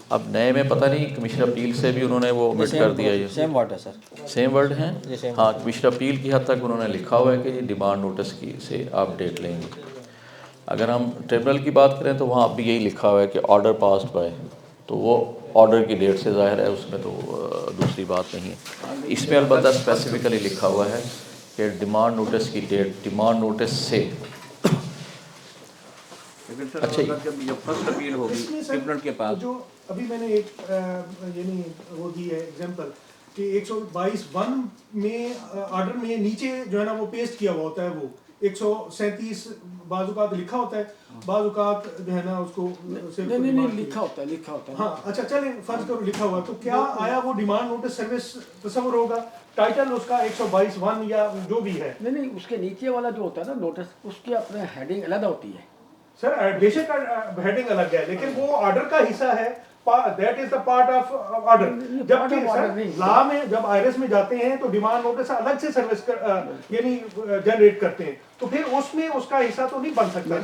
اب نئے میں پتہ نہیں کمشنر اپیل سے بھی انہوں نے وہ omit کر دیا، یہ سیم ورڈ ہے سر، سیم ورڈ ہیں، ہاں کمشنر اپیل کی حد تک انہوں نے لکھا ہوا ہے کہ ڈیمانڈ نوٹس کی سے آپ ڈیٹ لیں گے، اگر ہم ٹریبونل کی بات کریں تو وہاں اب بھی یہی لکھا ہوا ہے کہ آرڈر پاسڈ بائی، تو وہ آرڈر کی ڈیٹ سے ظاہر ہے، اس میں تو دوسری بات نہیں ہے، اس میں البتہ اسپیسیفکلی لکھا ہوا ہے کہ ڈیمانڈ نوٹس کی ڈیٹ ڈیمانڈ نوٹس سے، لیکن سر اگر جب فرسٹ اپیل ہوگی ٹریبونل کے پاس، جو ابھی میں نے ایک یعنی وہ دی ہے ایگزامپل کہ 122(1) میں آرڈر میں نیچے جو ہے نا وہ پیسٹ کیا ہوا ہوتا ہے، وہ 137 بعض اوقات لکھا ہوتا ہے، بعض اوقات جو ہے نا اس کو نہیں لکھا ہوتا ہے ہاں اچھا چلیں فرض کرو لکھا ہوا، تو کیا آیا وہ ڈیمانڈ نوٹس سروس تصور ہوگا، ٹائٹل اس کا 122(1) یا جو بھی ہے؟ نہیں اس کے نیچے والا جو ہوتا ہے نا نوٹس، اس کی اپنے ہیڈنگ علیحدہ ہوتی ہے سر، بے شک ہیڈنگ الگ ہے، لیکن وہ آرڈر کا حصہ ہے، that is the part of order, جبکہ سر لا میں جب آئرس میں جاتے ہیں تو ڈیمانڈ نوٹس الگ سے سروس یعنی جنریٹ کرتے ہیں، تو پھر اس میں اس کا حصہ تو نہیں بن سکتا،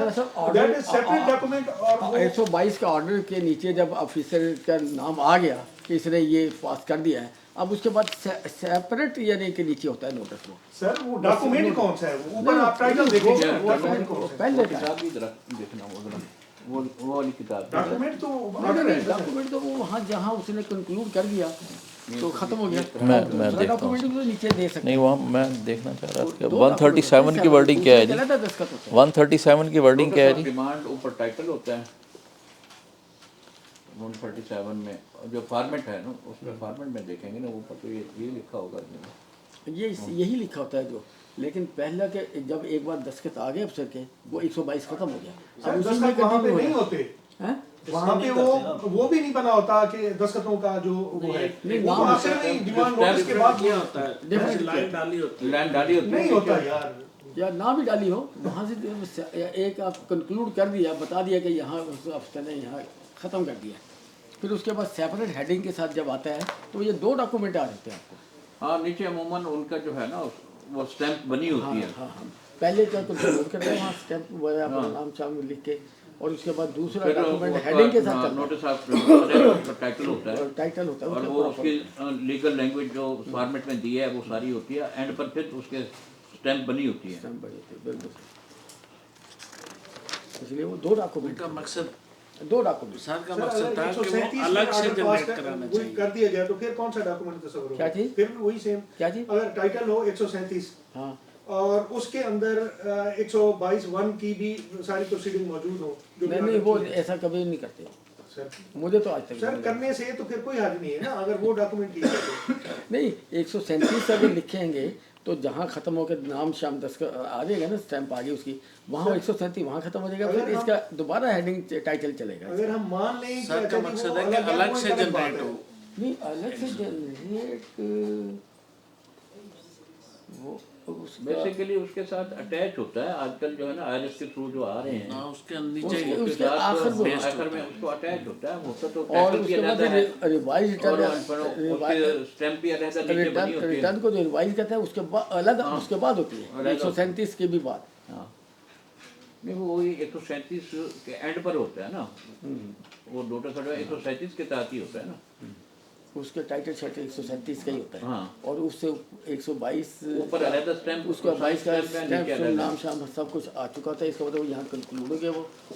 دیٹ از سیپریٹ ڈاکومنٹ۔ اور 122 کا آرڈر کے نیچے جب آفیسر کا نام آ گیا کہ اس نے یہ پاس کر دیا ہے، اب اس کے بعد سیپریٹ یعنی کہ نیچے ہوتا ہے نوٹس، وہ سر وہ ڈاکومنٹ کون سا ہے، اوپر آپ ٹائٹل دیکھیں ڈاکومنٹ کون سا ہے، پہلے کتاب بھی ذرا دیکھنا ہوگا، وہ والی کتاب ڈاکومنٹ تو آرڈر ہے، ڈاکومنٹ تو وہ وہاں جہاں اس نے کنکلوڈ کر دیا تو ختم ہو گیا، میں دیکھتا ہوں، ڈاکومنٹ تو نیچے دے سکتے نہیں وہاں میں دیکھنا چاہ رہا تھا کہ 137 کی ورڈنگ کیا ہے جی، 137 کی ورڈنگ کیا ہے جی، ڈیمانڈ اوپر ٹائٹل ہوتا ہے 137 میں، جو فارمیٹ ہے نا اس میں فارمیٹ میں دیکھیں گے نا اوپر تو یہ لکھا ہوگا، یہی لکھا ہوتا ہے جو، لیکن پہلا کہ جب ایک بار دستخط آ گئے افسر کے وہ 122 ختم ہو گیا، اب اسی میں وہاں پہ نہیں ہوتے، وہاں پہ وہ بھی نہیں بنا ہوتا کہ دستخطوں کا جو وہ ہے، وہ تو آخر میں ڈیمانڈ نوٹس کے بعد کیا ہوتا ہے، لائن ڈالی ہوتی ہے، لائن ڈالی ہوتی ہے، نہیں ہوتا یار، یا نہ بھی ڈالی ہو، وہاں سے ایک آپ کنکلوڈ کر دیا، بتا دیا کہ یہاں اس افسر نے یہاں ختم کر دیا، پھر اس کے بعد سیپریٹ ہیڈنگ کے ساتھ جب آتا ہے تو یہ 2 ڈاکومنٹ آ جاتے ہیں آپ کو، ہاں نیچے عموماً ان کا جو ہے نا وہ اسٹیمپ بنی ہوتی ہے، ہاں پہلے کیا کنکلوڈ کرتے ہیں وہاں اسٹیمپ وغیرہ اپنا نام شام لکھ کے، اور اس کے بعد دوسرا ڈاکومنٹ ہیڈنگ کے ساتھ چلتا نوٹس آف ٹائٹل ہوتا ہے، ٹائٹل ہوتا ہے، اور وہ اس کی لیگل لینگویج جو فارمیٹ میں دی ہے وہ ساری ہوتی ہے، اینڈ پر پھر اس کے اسٹیمپ بنی ہوتی ہے، بالکل، اس لیے وہ 2 ڈاکومنٹ کا مقصد 2 ڈاکومنٹ سر کا مقصد تھا کہ وہ الگ سے جنریٹ کرانا چاہیے، کر دیا جائے تو پھر کون سا ڈاکومنٹ تصور ہوگا، کیا چیز؟ پھر وہی سیم، کیا چیز؟ اگر ٹائٹل ہو 137 ہاں اور اس کے اندر 122(1) کی بھی ساری پروسیڈنگ موجود ہو، جو نہیں وہ ایسا کبھی نہیں کرتے، سر مجھے تو آج تک سر کرنے سے تو پھر کوئی حرج نہیں ہے نا، اگر وہ ڈاکومنٹ کی جائے نہیں 137 اگر لکھیں گے تو جہاں ختم ہو کے نام شام آ جائے گا نا اسٹیمپ آ گئی اس کی، وہاں 137 وہاں ختم ہو جائے گا، پھر اس کا دوبارہ ہیڈنگ ٹائٹل چلے گا، اگر ہم مان لیں سر کا مقصد ہے کہ الگ سے جنریٹ ہو، نہیں الگ سے جنریٹ وہ بیسیکلی اس کے ساتھ اٹیچ ہوتا ہے، آج کل جو ہے نا آئرس کے تھرو جو آ رہے ہیں اس کے نیچے اس کے آخر میں اس کو اٹیچ ہوتا ہے، ہوتا تو اور اس کے بعد ریوائز اسٹیمپ بھی علیحدہ نیچے بنی ہوتی ہے، ریٹرن کو جو ریوائز کرتا ہے اس کے بعد الگ اس کے بعد ہوتی ہے 137 کے بھی بعد، ہاں نہیں وہ وہی 137 کے اینڈ پر ہوتا ہے نا، وہ نوٹس 137 کے تحت ہی ہوتا ہے نا، اس کے ٹائٹل شرٹ 137 کا ہی ہوتا ہے، ہاں، اور اس سے 122 اوپر علیحدہ اسٹیمپ، اس کا 22 کا اسٹیمپ نام شام سب کچھ آ چکا ہوتا ہے، اس کا مطلب یہاں کنکلوڈ ہو گیا وہ،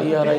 IRI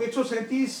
137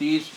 30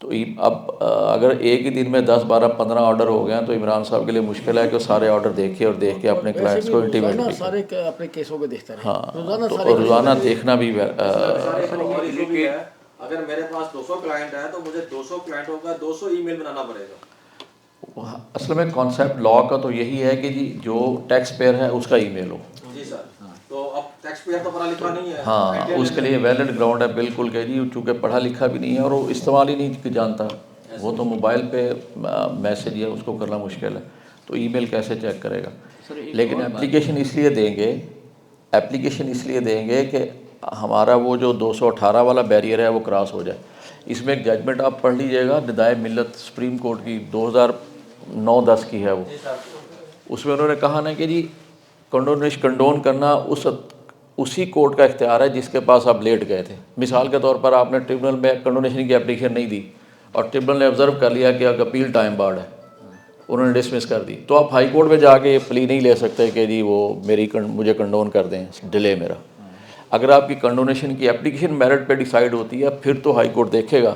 تو اب اگر ایک ہی دن میں 10 12 15 آرڈر ہو گئے ہیں تو عمران صاحب کے لیے مشکل ہے کہ وہ سارے آرڈر دیکھے اور دیکھ کے اپنے کلائنٹس کو انٹیمیٹ روزانہ کرے. سارے اپنے کیسوں کو دیکھتا رہے. ہاں روزانہ تو سارے روزانہ دیکھنا بھی اگر میرے پاس 200 کلائنٹ ہیں تو مجھے 200 کلائنٹوں کا 200 ای میل بنانا پڑے گا. اصل میں کانسیپٹ لا کا تو یہی ہے کہ جی جو ٹیکس پیئر ہے اس کا ای میل ہو. جی سر. تو اب ٹیکس پیئر تو پڑھا لکھا نہیں ہے. ہاں اس کے لیے ویلڈ گراؤنڈ ہے بالکل کہ جی چونکہ پڑھا لکھا بھی نہیں ہے اور وہ استعمال ہی نہیں جانتا. وہ تو موبائل پہ میسج ہے اس کو کرنا مشکل ہے تو ای میل کیسے چیک کرے گا. لیکن اپلیکیشن اس لیے دیں گے کہ ہمارا وہ جو 218 والا بیریئر ہے وہ کراس ہو جائے. اس میں ایک ججمنٹ آپ پڑھ لیجئے گا ندائے ملت سپریم کورٹ کی 2009-10 کی ہے وہ. اس میں انہوں نے کہا نا کہ جی کنڈون کرنا اسی کورٹ کا اختیار ہے جس کے پاس آپ لیٹ گئے تھے. مثال کے طور پر آپ نے ٹریبونل میں کنڈونیشن کی اپلیکیشن نہیں دی اور ٹریبونل نے آبزرو کر لیا کہ اپیل ٹائم بارڈ ہے, انہوں نے ڈسمس کر دی, تو آپ ہائی کورٹ میں جا کے یہ پلی نہیں لے سکتے کہ جی وہ مجھے کنڈون کر دیں ڈیلے میرا. اگر آپ کی کنڈونیشن کی اپلیکیشن میرٹ پہ ڈیسائیڈ ہوتی ہے پھر تو ہائی کورٹ دیکھے گا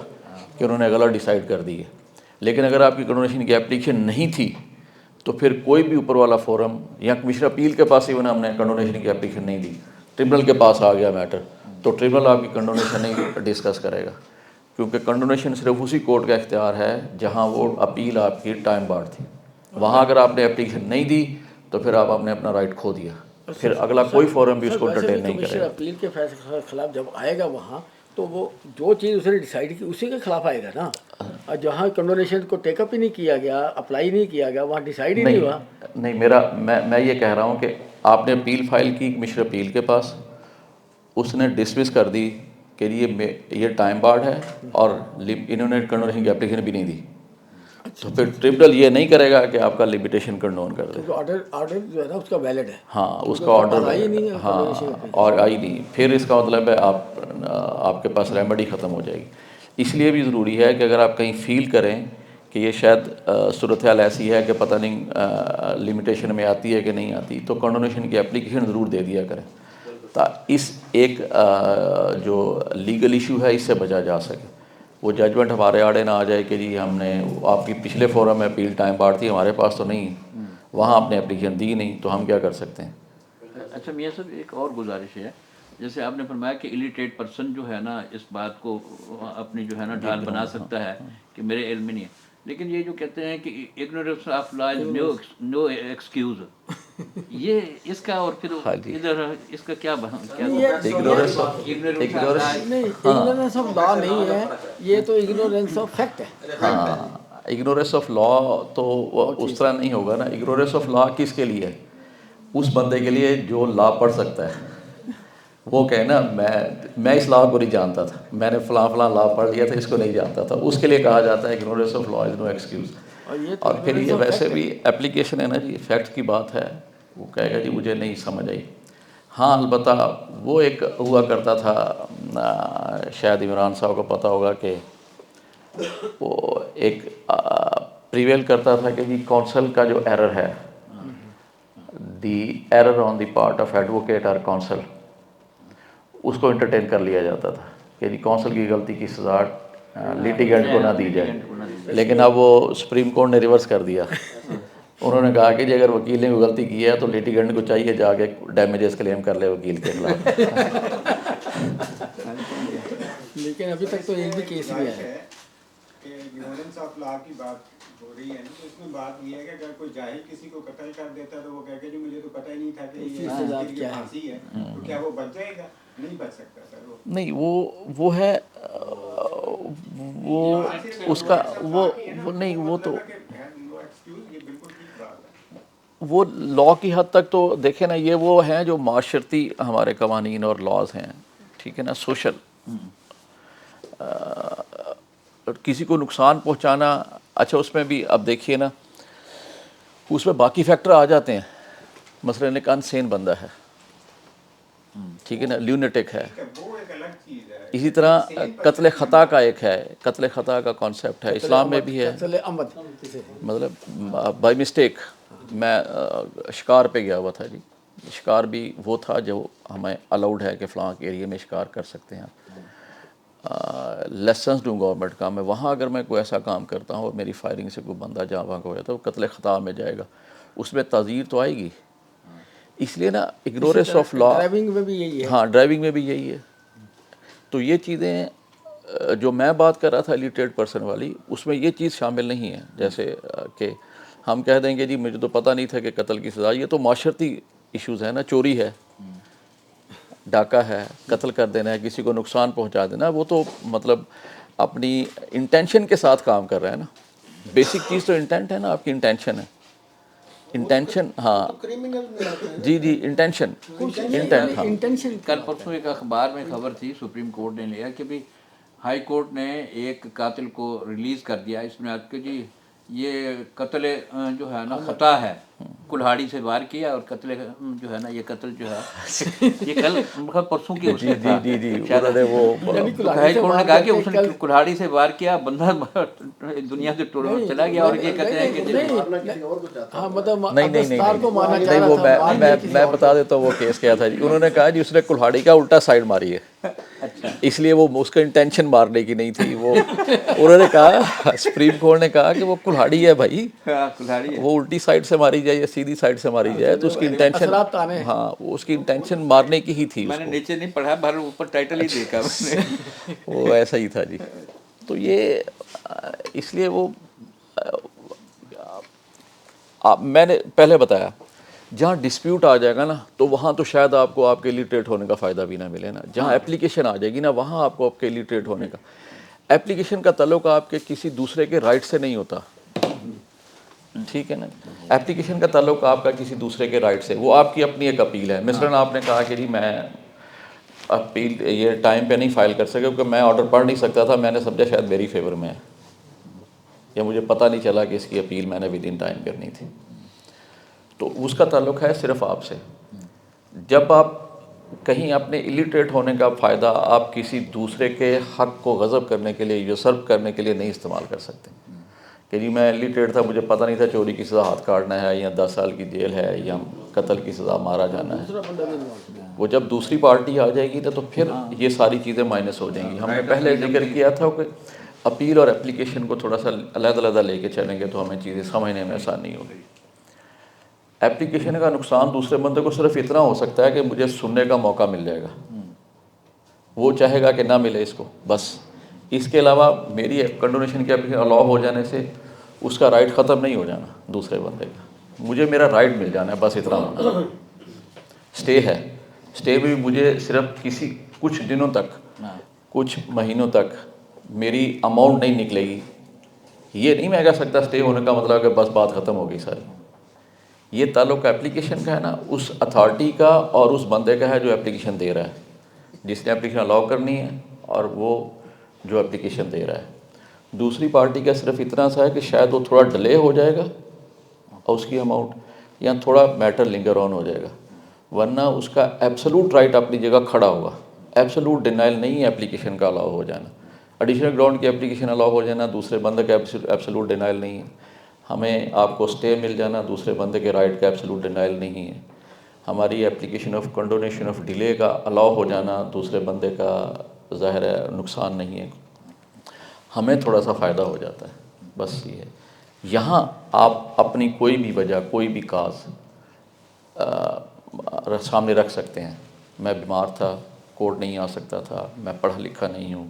کہ انہوں نے غلط ڈیسائیڈ کر دی ہے. لیکن اگر آپ کی کنڈونیشن کی اپلیکیشن نہیں تھی تو پھر کوئی بھی اوپر والا فورم یا کمشنر اپیل کے پاس ایون ہم نے کنڈونیشن کی اپلیکیشن نہیں دی, ٹریبونل کے پاس آ گیا میٹر, تو ٹریبونل آپ کی کنڈونیشن نہیں ڈسکس کرے گا کیونکہ کنڈونیشن صرف اسی کورٹ کا اختیار ہے جہاں وہ اپیل آپ کی ٹائم بارڈ تھی. وہاں اگر آپ نے اپلیکیشن نہیں دی تو پھر آپ نے اپنا رائٹ کھو دیا, پھر اگلا کوئی فورم بھی اس کو انٹرٹین نہیں کرے گا. اپیل کے فیصلے کے خلاف جب آئے گا وہاں تو وہ جو چیز اس نے ڈیسائیڈ کی اسی کے خلاف آئے گا نا. اور جہاں کنڈونیشن کو ٹیک اپ ہی نہیں کیا گیا, اپلائی نہیں کیا گیا, وہاں ڈیسائیڈ ہی نہیں ہوا. نہیں میں یہ کہہ رہا ہوں کہ آپ نے اپیل فائل کی کمشنر اپیل کے پاس, اس نے ڈسمس کر دی کہ یہ ٹائم بارڈ ہے اور انہوں نے کنڈونیشن کی اپلیکیشن بھی نہیں دی, تو پھر ٹریبونل یہ نہیں کرے گا کہ آپ کا لمیٹیشن کنڈون کر دے. آرڈر جو ہے نا اس کا ویلڈ ہے. ہاں اس کا آرڈر ہاں اور آئی نہیں, پھر اس کا مطلب ہے آپ کے پاس ریمیڈی ختم ہو جائے گی. اس لیے بھی ضروری ہے کہ اگر آپ کہیں فیل کریں کہ یہ شاید صورتحال ایسی ہے کہ پتہ نہیں لمیٹیشن میں آتی ہے کہ نہیں آتی, تو کنڈونیشن کی اپلیکیشن ضرور دے دیا کریں اس ایک جو لیگل ایشو ہے اس سے بچا جا سکے. وہ ججمنٹ ہمارے آڑے نہ آ جائے کہ جی ہم نے آپ کی پچھلے فورم میں اپیل ٹائم بارڈ تھی, ہمارے پاس تو نہیں, وہاں آپ نے اپلیکیشن دی نہیں, تو ہم کیا کر سکتے ہیں. اچھا میاں صاحب ایک اور گزارش ہے, جیسے آپ نے فرمایا کہ الٹریٹ پرسن جو ہے نا اس بات کو اپنی جو ہے نا ڈھال بنا سکتا ہے کہ میرے علم میں نہیں ہے, لیکن یہ جو کہتے ہیں کہ ignorance of law is no excuse, یہ اس کا اور پھر ادھر اس کا کیا اگنورینس آف لا نہیں ہے, یہ تو اگنورینس آف فیکٹ ہے. ہاں اگنورینس آف لا تو اس طرح نہیں ہوگا نا. اگنورینس آف لا کس کے لیے؟ اس بندے کے لیے جو لا پڑھ سکتا ہے. وہ کہے نا میں اس لا کو نہیں جانتا تھا, میں نے فلاں لا پڑھ لیا تھا, اس کو نہیں جانتا تھا, اس کے لیے کہا جاتا ہے ignorance of law is no excuse. اور پھر یہ ویسے بھی اپلیکیشن ہے نا جی, فیکٹ کی بات ہے, وہ کہے گا جی مجھے نہیں سمجھ آئی. ہاں البتہ وہ ایک ہوا کرتا تھا, شاید عمران صاحب کو پتہ ہوگا کہ وہ ایک پریویل کرتا تھا کہ جی کونسل کا جو ایرر ہے, the error on the part of advocate اور کونسل, اس کو انٹرٹین کر لیا جاتا تھا کہ جی کونسل کی غلطی کی سزا لیٹیگنٹ کو نہ دی جائے. لیکن اب وہ سپریم کورٹ نے ریورس کر دیا. انہوں نے کہا کہ جی اگر وکیل نے کوئی غلطی کی ہے تو لیٹیگنٹ کو چاہیے جا کے ڈیمیجز کلیم کر لے وکیل کے خلاف. لیکن ابھی تک تو ایک بھی کیس نہیں آیا کہ اگنورینس آف لا کی بات ہو رہی ہے نا, تو اس میں بات یہ ہے کہ اگر کوئی جاہل کسی کو قتل کر دیتا ہے تو وہ کہے کہ جی مجھے تو پتہ ہی نہیں تھا کہ یہ پھانسی ہے, تو کیا وہ بچ جائے گا؟ نہیں بچ سکتا سر. وہ نہیں وہ ہے وہ اس کا وہ نہیں, وہ تو وہ لا کی حد تک تو دیکھیں نا, یہ وہ ہیں جو معاشرتی ہمارے قوانین اور لاز ہیں, ٹھیک ہے نا, سوشل. کسی کو نقصان پہنچانا, اچھا اس میں بھی اب دیکھیے نا, اس میں باقی فیکٹر آ جاتے ہیں. مثلاً ایک انسین بندہ ہے, ٹھیک ہے نا, لیونیٹک ہے. اسی طرح قتل خطا کا ایک ہے, قتل خطا کا کانسیپٹ ہے, اسلام میں بھی ہے. مطلب بائی مسٹیک میں شکار پہ گیا ہوا تھا جی, شکار بھی وہ تھا جو ہمیں الاؤڈ ہے کہ فلاں کے ایریے میں شکار کر سکتے ہیں. لیسنس دوں گورنمنٹ کا، میں وہاں اگر میں کوئی ایسا کام کرتا ہوں اور میری فائرنگ سے کوئی بندہ جہاں وہاں ہو جاتا ہے وہ قتل خطا میں جائے گا، اس میں تعزیر تو آئے گی. اس لیے نا اگنورینس آف لا، ڈرائیونگ میں بھی یہی ہے. ہاں ڈرائیونگ میں بھی یہی ہے. تو یہ چیزیں جو میں بات کر رہا تھا الیٹریٹ پرسن والی، اس میں یہ چیز شامل نہیں ہے. جیسے کہ ہم کہہ دیں گے جی مجھے تو پتہ نہیں تھا کہ قتل کی سزا، یہ تو معاشرتی ایشوز ہیں نا. چوری ہے، ڈاکہ ہے، قتل کر دینا ہے، کسی کو نقصان پہنچا دینا، وہ تو مطلب اپنی انٹینشن کے ساتھ کام کر رہا ہے نا. بیسک چیز تو انٹینٹ ہے نا، آپ کی انٹینشن ہے. انٹینشن، ہاں جی جی انٹینشن، انٹینٹ. ہاں انٹینشن. کل پرسوں ایک اخبار میں خبر تھی، سپریم کورٹ نے لیا کہ بھی ہائی کورٹ نے ایک قاتل کو ریلیز کر دیا اس میں کہ جی یہ قتل جو ہے نا خطا ہے، کلہاڑی سے وار کیا اور قتل جو ہے نا یہ قتل جو ہے یہ کل پرسوں کی اس جی میں جی تھا. جی جی انہوں نے وہ ہائی کورٹ نے کہا کہ اس نے کلہاڑی سے وار کیا، بندہ دنیا سے چلا گیا، اور یہ کہتے ہیں کہ ہاں مطلب نہیں نہیں نہیں دستار کو مارنا چاہ نہیں، وہ رہا تھا. میں بتا دیتا ہوں وہ کیس کیا تھا جی. انہوں نے کہا جی اس نے کلہاڑی کا الٹا سائڈ ماری ہے، اس لیے وہ اس کا انٹینشن مارنے کی نہیں تھی. وہ انہوں نے کہا، سپریم کورٹ نے کہا کہ وہ کلہاڑی ہے بھائی، وہ الٹی سائڈ سے ماری جائے یا سیدھی سائڈ سے ماری جائے تو اس کی انٹینشن، ہاں وہ اس کی انٹینشن مارنے کی ہی تھی. میں نے نیچے نہیں پڑھا، بھر اوپر ٹائٹل ہی دیکھا میں نے. وہ ایسا ہی تھا جی. تو یہ اس لیے وہ میں نے پہلے بتایا جہاں ڈسپیوٹ آ جائے گا نا تو وہاں تو شاید آپ کو آپ کے الیٹریٹ ہونے کا فائدہ بھی نہ ملے نا. جہاں اپلیکیشن آ جائے گی نا وہاں آپ کو آپ کے الیٹریٹ ہونے کا. اپلیکیشن کا تعلق آپ کے کسی دوسرے کے رائٹ سے نہیں ہوتا، ٹھیک ہے نا. اپلیکیشن کا تعلق آپ کا کسی دوسرے کے رائٹ سے، وہ آپ کی اپنی ایک اپیل ہے. مثلاً آپ نے کہا کہ جی میں اپیل یہ ٹائم پہ نہیں فائل کر سکا کیونکہ میں آرڈر پڑھ نہیں سکتا تھا، میں نے سمجھا شاید میری فیور میں ہے، یا مجھے پتہ نہیں چلا کہ اس کی اپیل میں نے ود ان ٹائم کرنی تھی. تو اس کا تعلق ہے صرف آپ سے. جب آپ کہیں اپنے الیٹریٹ ہونے کا فائدہ آپ کسی دوسرے کے حق کو غصب کرنے کے لیے، یوسرپ کرنے کے لیے نہیں استعمال کر سکتے کہ جی میں الیٹریٹ تھا، مجھے پتہ نہیں تھا چوری کی سزا ہاتھ کاٹنا ہے یا 10 سال کی جیل ہے یا قتل کی سزا مارا جانا ہے. وہ جب دوسری پارٹی آ جائے گی تو پھر یہ ساری چیزیں مائنس ہو جائیں گی. ہم نے پہلے ذکر کیا تھا کہ اپیل اور اپلیکیشن کو تھوڑا سا علیحدہ لے کے چلیں گے تو ہمیں چیزیں سمجھنے میں آسانی ہوگی. اپلیکیشن کا نقصان دوسرے بندے کو صرف اتنا ہو سکتا ہے کہ مجھے سننے کا موقع مل جائے گا، وہ چاہے گا کہ نہ ملے اس کو بس. اس کے علاوہ میری کنڈونیشن کی اپلیکیشن الاؤ ہو جانے سے اس کا رائٹ ختم نہیں ہو جانا دوسرے بندے کا، مجھے میرا رائٹ مل جانا ہے بس اتنا ہونا. سٹے ہے، سٹے بھی مجھے صرف کسی کچھ دنوں تک، کچھ مہینوں تک میری اماؤنٹ نہیں نکلے گی. یہ نہیں میں کہہ سکتا سٹے ہونے کا مطلب کہ بس بات ختم ہو گئی ساری. یہ تعلق اپلیکیشن کا ہے نا اس اتھارٹی کا اور اس بندے کا ہے جو اپلیکیشن دے رہا ہے، جس نے اپلیکیشن الاؤ کرنی ہے اور وہ جو اپلیکیشن دے رہا ہے. دوسری پارٹی کا صرف اتنا سا ہے کہ شاید وہ تھوڑا ڈیلے ہو جائے گا اور اس کی اماؤنٹ، یا تھوڑا میٹر لنگر آن ہو جائے گا، ورنہ اس کا ایبسلوٹ رائٹ اپنی جگہ کھڑا ہوگا. ایبسلوٹ ڈینائل نہیں ہے اپلیکیشن کا الاؤ ہو جانا. ایڈیشنل گراؤنڈ کی اپلیکیشن الاؤ ہو جانا دوسرے بندے کا ایبسلوٹ ڈینائل نہیں ہے. ہمیں آپ کو سٹے مل جانا دوسرے بندے کے رائٹ کا ایبسلوٹ ڈینائل نہیں ہے. ہماری application of condonation of delay کا الاؤ ہو جانا دوسرے بندے کا ظاہر ہے نقصان نہیں ہے، ہمیں تھوڑا سا فائدہ ہو جاتا ہے بس. یہ ہے یہاں آپ اپنی کوئی بھی وجہ، کوئی بھی کاز سامنے رکھ سکتے ہیں. میں بیمار تھا، کورٹ نہیں آ سکتا تھا، میں پڑھا لکھا نہیں ہوں،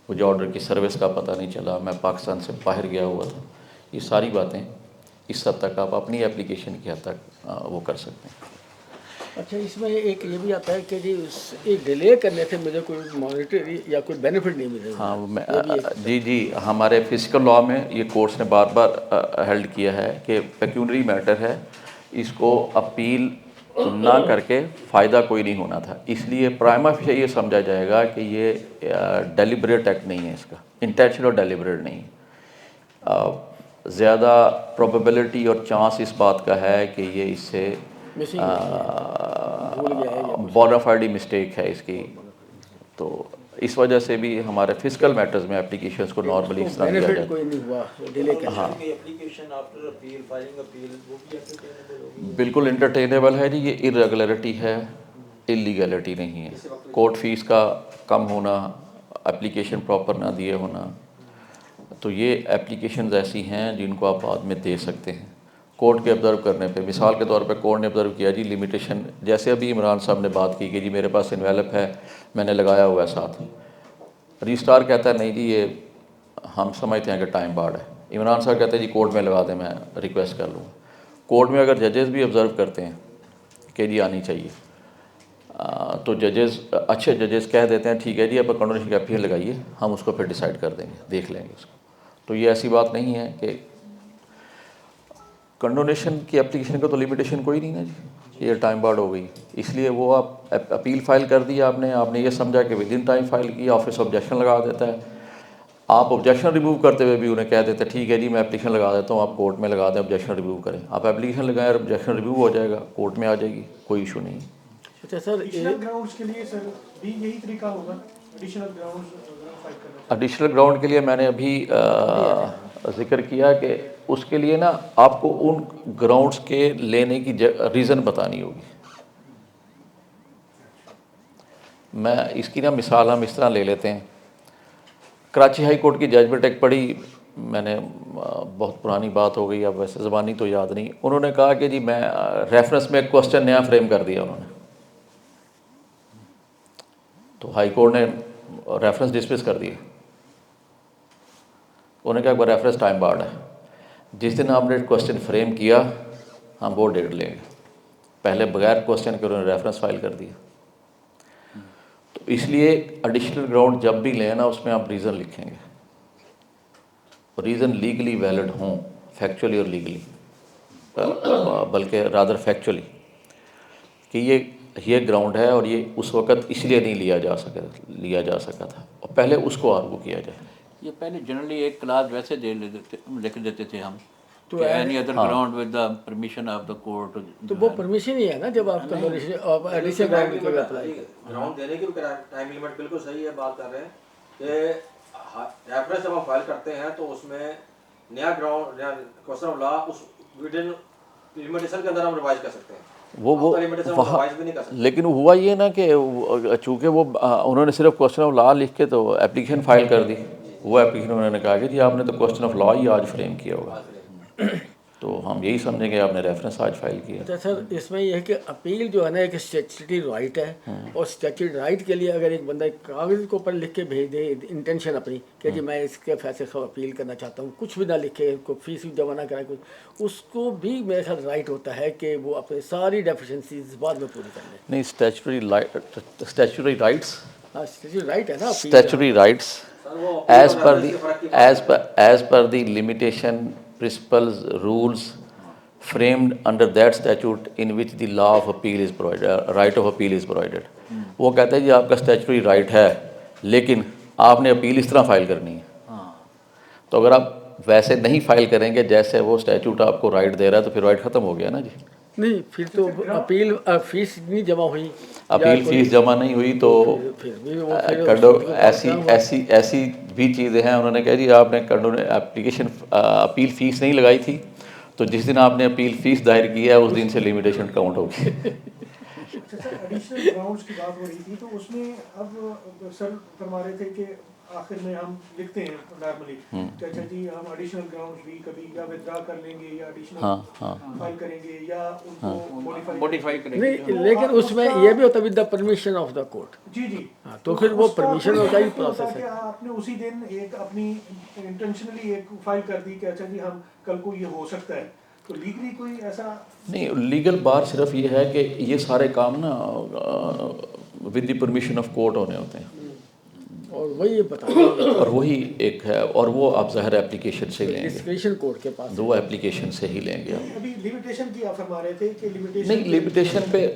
مجھے آرڈر کی سروس کا پتہ نہیں چلا، میں پاکستان سے باہر گیا ہوا تھا. یہ ساری باتیں اس حد تک آپ اپنی اپلیکیشن کی حد تک وہ کر سکتے ہیں. اچھا اس میں ایک یہ بھی آتا ہے کہ جی ایک ڈیلے کرنے سے مجھے کوئی مانیٹری یا کوئی بینیفٹ نہیں ملے گا. ہاں جی ہمارے فزیکل لاء میں یہ کورٹس نے بار بار ہیلڈ کیا ہے کہ پیکیونری میٹر ہے، اس کو اپیل نہ کر کے فائدہ کوئی نہیں ہونا تھا. اس لیے پرائما فیشی یہ سمجھا جائے گا کہ یہ ڈیلیبریٹ ایکٹ نہیں ہے، اس کا انٹینشنل ڈیلیبریٹ نہیں. زیادہ پروبیبلٹی اور چانس اس بات کا ہے کہ یہ اس سے بونافائڈ مسٹیک ہے اس کی. تو اس وجہ سے بھی ہمارے فزیکل میٹرز میں اپلیکیشنز کو نارملی اس طرح دیا جاتا ہے. کوئی نہیں ہوا ڈیلے ہاں بالکل انٹرٹینیبل ہے جی. یہ ارریگولرٹی ہے، اللیگلٹی نہیں ہے. کورٹ فیس کا کم ہونا اپلیکیشن پراپر نہ دیے ہونا، تو یہ اپلیکیشنز ایسی ہیں جن کو آپ بعد میں دے سکتے ہیں کورٹ کے آبزرو کرنے پہ۔ مثال کے طور پہ کورٹ نے آبزرو کیا جی لمیٹیشن، جیسے ابھی عمران صاحب نے بات کی کہ جی میرے پاس انویلپ ہے میں نے لگایا ہوا ہے ساتھ، رجسٹرار کہتا ہے نہیں جی یہ ہم سمجھتے ہیں کہ ٹائم بارڈ ہے، عمران صاحب کہتے ہیں جی کورٹ میں لگا دیں میں ریکویسٹ کر لوں۔ کورٹ میں اگر ججز بھی آبزرو کرتے ہیں کہ جی آنی چاہیے، تو ججز اچھے ججز کہہ دیتے ہیں ٹھیک ہے جی آپ کنڈونیشن کی اپیل لگائیے، ہم اس کو پھر ڈیسائیڈ کر دیں گے، دیکھ لیں گے اس کو۔ تو یہ ایسی بات نہیں ہے کہ کنڈونیشن کی اپلیکیشن کا تو لمیٹیشن کوئی نہیں نا جی، یہ ٹائم بارڈ ہو گئی، اس لیے وہ آپ اپیل فائل کر دی آپ نے یہ سمجھا کہ ود ان ٹائم فائل کی، آفس آبجیکشن لگا دیتا ہے، آپ آبجیکشن ریموو کرتے ہوئے بھی انہیں کہہ دیتے ہیں ٹھیک ہے جی میں اپلیکیشن لگا دیتا ہوں، آپ کورٹ میں لگا دیں آبجیکشن ریموو کریں، آپ اپلیکیشن لگائیں اور آبجیکشن ریموو ہو جائے گا، کورٹ میں آ جائے گی، کوئی ایشو نہیں۔ اچھا سر، ایڈیشنل گراؤنڈز کے لیے سر بھی یہی طریقہ ہوگا، ایڈیشنل گراؤنڈز فائل کرنا چاہتے ایڈیشنل گراؤنڈ کے لیے میں نے ابھی ذکر کیا کہ اس کے لیے نا آپ کو ان گراؤنڈز کے لینے کی ریزن بتانی ہوگی۔ میں اس کی نا مثال ہم اس طرح لے لیتے ہیں، کراچی ہائی کورٹ کی ججمنٹ ایک پڑھی میں نے، بہت پرانی بات ہو گئی اب ویسے زبانی تو یاد نہیں، انہوں نے کہا کہ جی میں ریفرنس میں ایک کوسچن نیا فریم کر دیا انہوں نے، تو ہائی کورٹ نے ریفرنس ڈسمس کر دیا، انہوں نے کہا کہ ریفرنس ٹائم بارڈ ہے، جس دن آپ نے کوسچن فریم کیا ہم وہ ڈیٹ لیں گے، پہلے بغیر کوسچن کے انہوں نے ریفرنس فائل کر دیا۔ تو اس لیے ایڈیشنل گراؤنڈ جب بھی لیں نا اس میں آپ ریزن لکھیں گے، ریزن لیگلی ویلڈ ہوں، فیکچولی اور لیگلی، بلکہ رادر فیکچولی، کہ یہ گراؤنڈ ہے اور یہ اس وقت اس لیے نہیں لیا جا سکا تھا، اور پہلے اس کو آرگو کیا جائے۔ یہ پہلے جنرلی ایک کلاس ویسے لکھ دیتے تھے ہم تو کہ any other ground with the permission of the court, تو وہ پرمیشن ہی ہے نا جب آپ ایڈیشنل گراؤنڈ کے لیے اپلائی کریں۔ گراؤنڈ دینے کی بھی ٹائم لمٹ بالکل صحیح ہے، بات کر رہے ہیں کہ ریفرنس جب ہم فائل کرتے ہیں تو اس میں نیا گراؤنڈ کوسچن آف لا اس ودن لمیٹیشن کے اندر ہم ریوائز کر سکتے ہیں، وہ وہاں، لیکن ہوا یہ نا کہ چونکہ وہ انہوں نے صرف کوسچن آف لا لکھ کے تو اپلیکیشن فائل کر دی، وہ اپلیکیشن انہوں نے کہا کہ جی آپ نے تو کوسچن آف لا ہی آج فریم کیا ہوگا، تو ہم یہی سمجھیں گے آپ نے ریفرنس آج فائل کیا۔ اچھا سر، اس میں یہ ہے کہ اپیل جو ہے نا ایک اسٹیچوٹری رائٹ ہے، اور اسٹیچوٹری رائٹ کے لیے اگر ایک بندہ ایک کاغذ کے اوپر لکھ کے بھیج دے انٹینشن اپنی کہ جی میں اس کے فیصلے کو اپیل کرنا چاہتا ہوں، کچھ بھی نہ لکھے، کوئی فیس بھی جمع نہ کرائے، کچھ، اس کو بھی میرے خیال رائٹ ہوتا ہے کہ وہ اپنے ساری ڈیفیشنسیز بعد میں پوری کر لے۔ نہیں، اسٹیچوری رائٹس، ہاں اسٹیچوٹری رائٹ ہے نا، statutory rights as per the limitation principles rules framed under that statute in which the law of appeal is provided, right of appeal is provided. وہ کہتا ہے جی آپ کا اسٹیچوری رائٹ ہے لیکن آپ نے اپیل اس طرح فائل کرنی ہے، تو اگر آپ ویسے نہیں فائل کریں گے جیسے وہ اسٹیچوٹ آپ کو رائٹ دے رہا ہے تو پھر رائٹ ختم ہو گیا نا جی۔ نہیں پھر تو اپیل فیس نہیں جمع ہوئی، اپیل فیس جمع نہیں ہوئی تو ایسی بھی چیزیں ہیں، انہوں نے کہا جی آپ نے اپلیکیشن اپیل فیس نہیں لگائی تھی تو جس دن آپ نے اپیل فیس دائر کیا ہے اس دن سے لمیٹیشن کاؤنٹ ہوگی۔ اچھا سر، ایڈیشنل گراؤنڈز کی بات ہو رہی تھی تو اس میں اب سر فرما رہے تھے کہ آخر میں ہم لکھتے ہیں نارملی کہ اچھا جی ہم ایڈیشنل گراؤنڈز بھی کبھی یا ودرا کر لیں گے یا ایڈیشنل فائل کریں گے یا ان کو موڈیفائی کریں گے، نہیں لیکن اس میں یہ بھی ہوتا ہے with the permission of the court. جی جی، تو پھر وہ پرمیشن ہوتا ہی پروسیس ہے۔ آپ نے اسی دن ایک اپنی انٹینشنلی ایک فائل کر دی کہ اچھا جی ہم کل کو یہ ہو سکتا ہے، تو لیگلی کوئی ایسا نہیں، لیگل بار صرف یہ ہے کہ یہ سارے کام نا with the permission of court ہونے ہوتے ہیں، اور وہی بتا اور وہی ایک ہے، اور وہ آپ ظاہر اپلیکیشن سے لیں گے، ڈسکریشن کورٹ کے پاس، دو اپلیکیشن سے ہی لیں گے آپ۔ ابھی لمیٹیشن کی آپ فرما رہے تھے کہ نہیں، لمیٹیشن پہ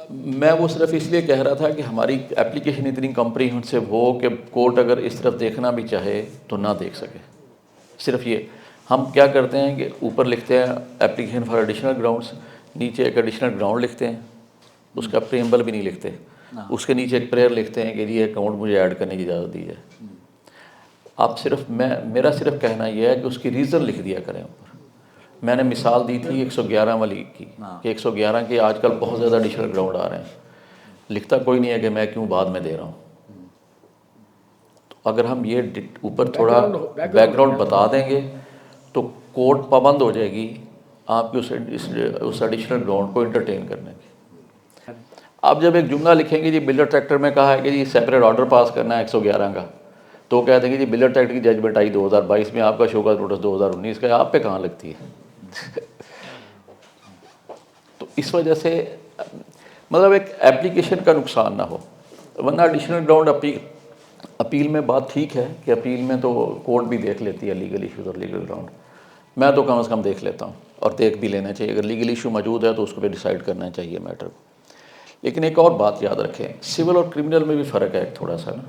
میں وہ صرف اس لیے کہہ رہا تھا کہ ہماری اپلیکیشن اتنی کمپریہنسو ہو کہ کورٹ اگر اس طرف دیکھنا بھی چاہے تو نہ دیکھ سکے، صرف یہ ہم کیا کرتے ہیں کہ اوپر لکھتے ہیں اپلیکیشن فار ایڈیشنل گراؤنڈس، نیچے ایک ایڈیشنل گراؤنڈ لکھتے ہیں، اس کا پریمبل بھی نہیں لکھتے، اس کے نیچے ایک پریئر لکھتے ہیں کہ یہ اکاؤنٹ مجھے ایڈ کرنے کی اجازت دی جائے۔ آپ صرف میرا صرف کہنا یہ ہے کہ اس کی ریزن لکھ دیا کریں اوپر۔ میں نے مثال دی تھی 111 والی کی کہ 111 کے آج کل بہت زیادہ ایڈیشنل گراؤنڈ آ رہے ہیں، لکھتا کوئی نہیں ہے کہ میں کیوں بعد میں دے رہا ہوں، اگر ہم یہ اوپر تھوڑا بیک گراؤنڈ بتا دیں گے تو کورٹ پابند ہو جائے گی آپ کی اس ایڈیشنل گراؤنڈ کو انٹرٹین کرنے کی. آپ جب ایک جملہ لکھیں گے جی بلڈ ایکٹ میں کہا ہے کہ جی سیپریٹ آرڈر پاس کرنا ہے 111 کا, تو کہہ دیں گے جی بلڈ ایکٹ کی ججمنٹ آئی 2022 میں, آپ کا شو کاز نوٹس 2019 کا ہے, آپ پہ کہاں لگتی ہے؟ تو اس وجہ سے مطلب ایک ایپلیکیشن کا نقصان نہ ہو, ورنہ ایڈیشنل گراؤنڈ اپیل میں بات ٹھیک ہے کہ اپیل میں تو کورٹ بھی دیکھ لیتی ہے لیگل ایشوز اور لیگل گراؤنڈ, میں تو کم از کم دیکھ لیتا ہوں اور دیکھ بھی لینا چاہیے. اگر لیگل ایشو موجود ہے تو اس کو بھی ڈیسائیڈ کرنا چاہیے میٹر کو. لیکن ایک اور بات یاد رکھیں, سول اور کرمنل میں بھی فرق ہے ایک تھوڑا سا نا.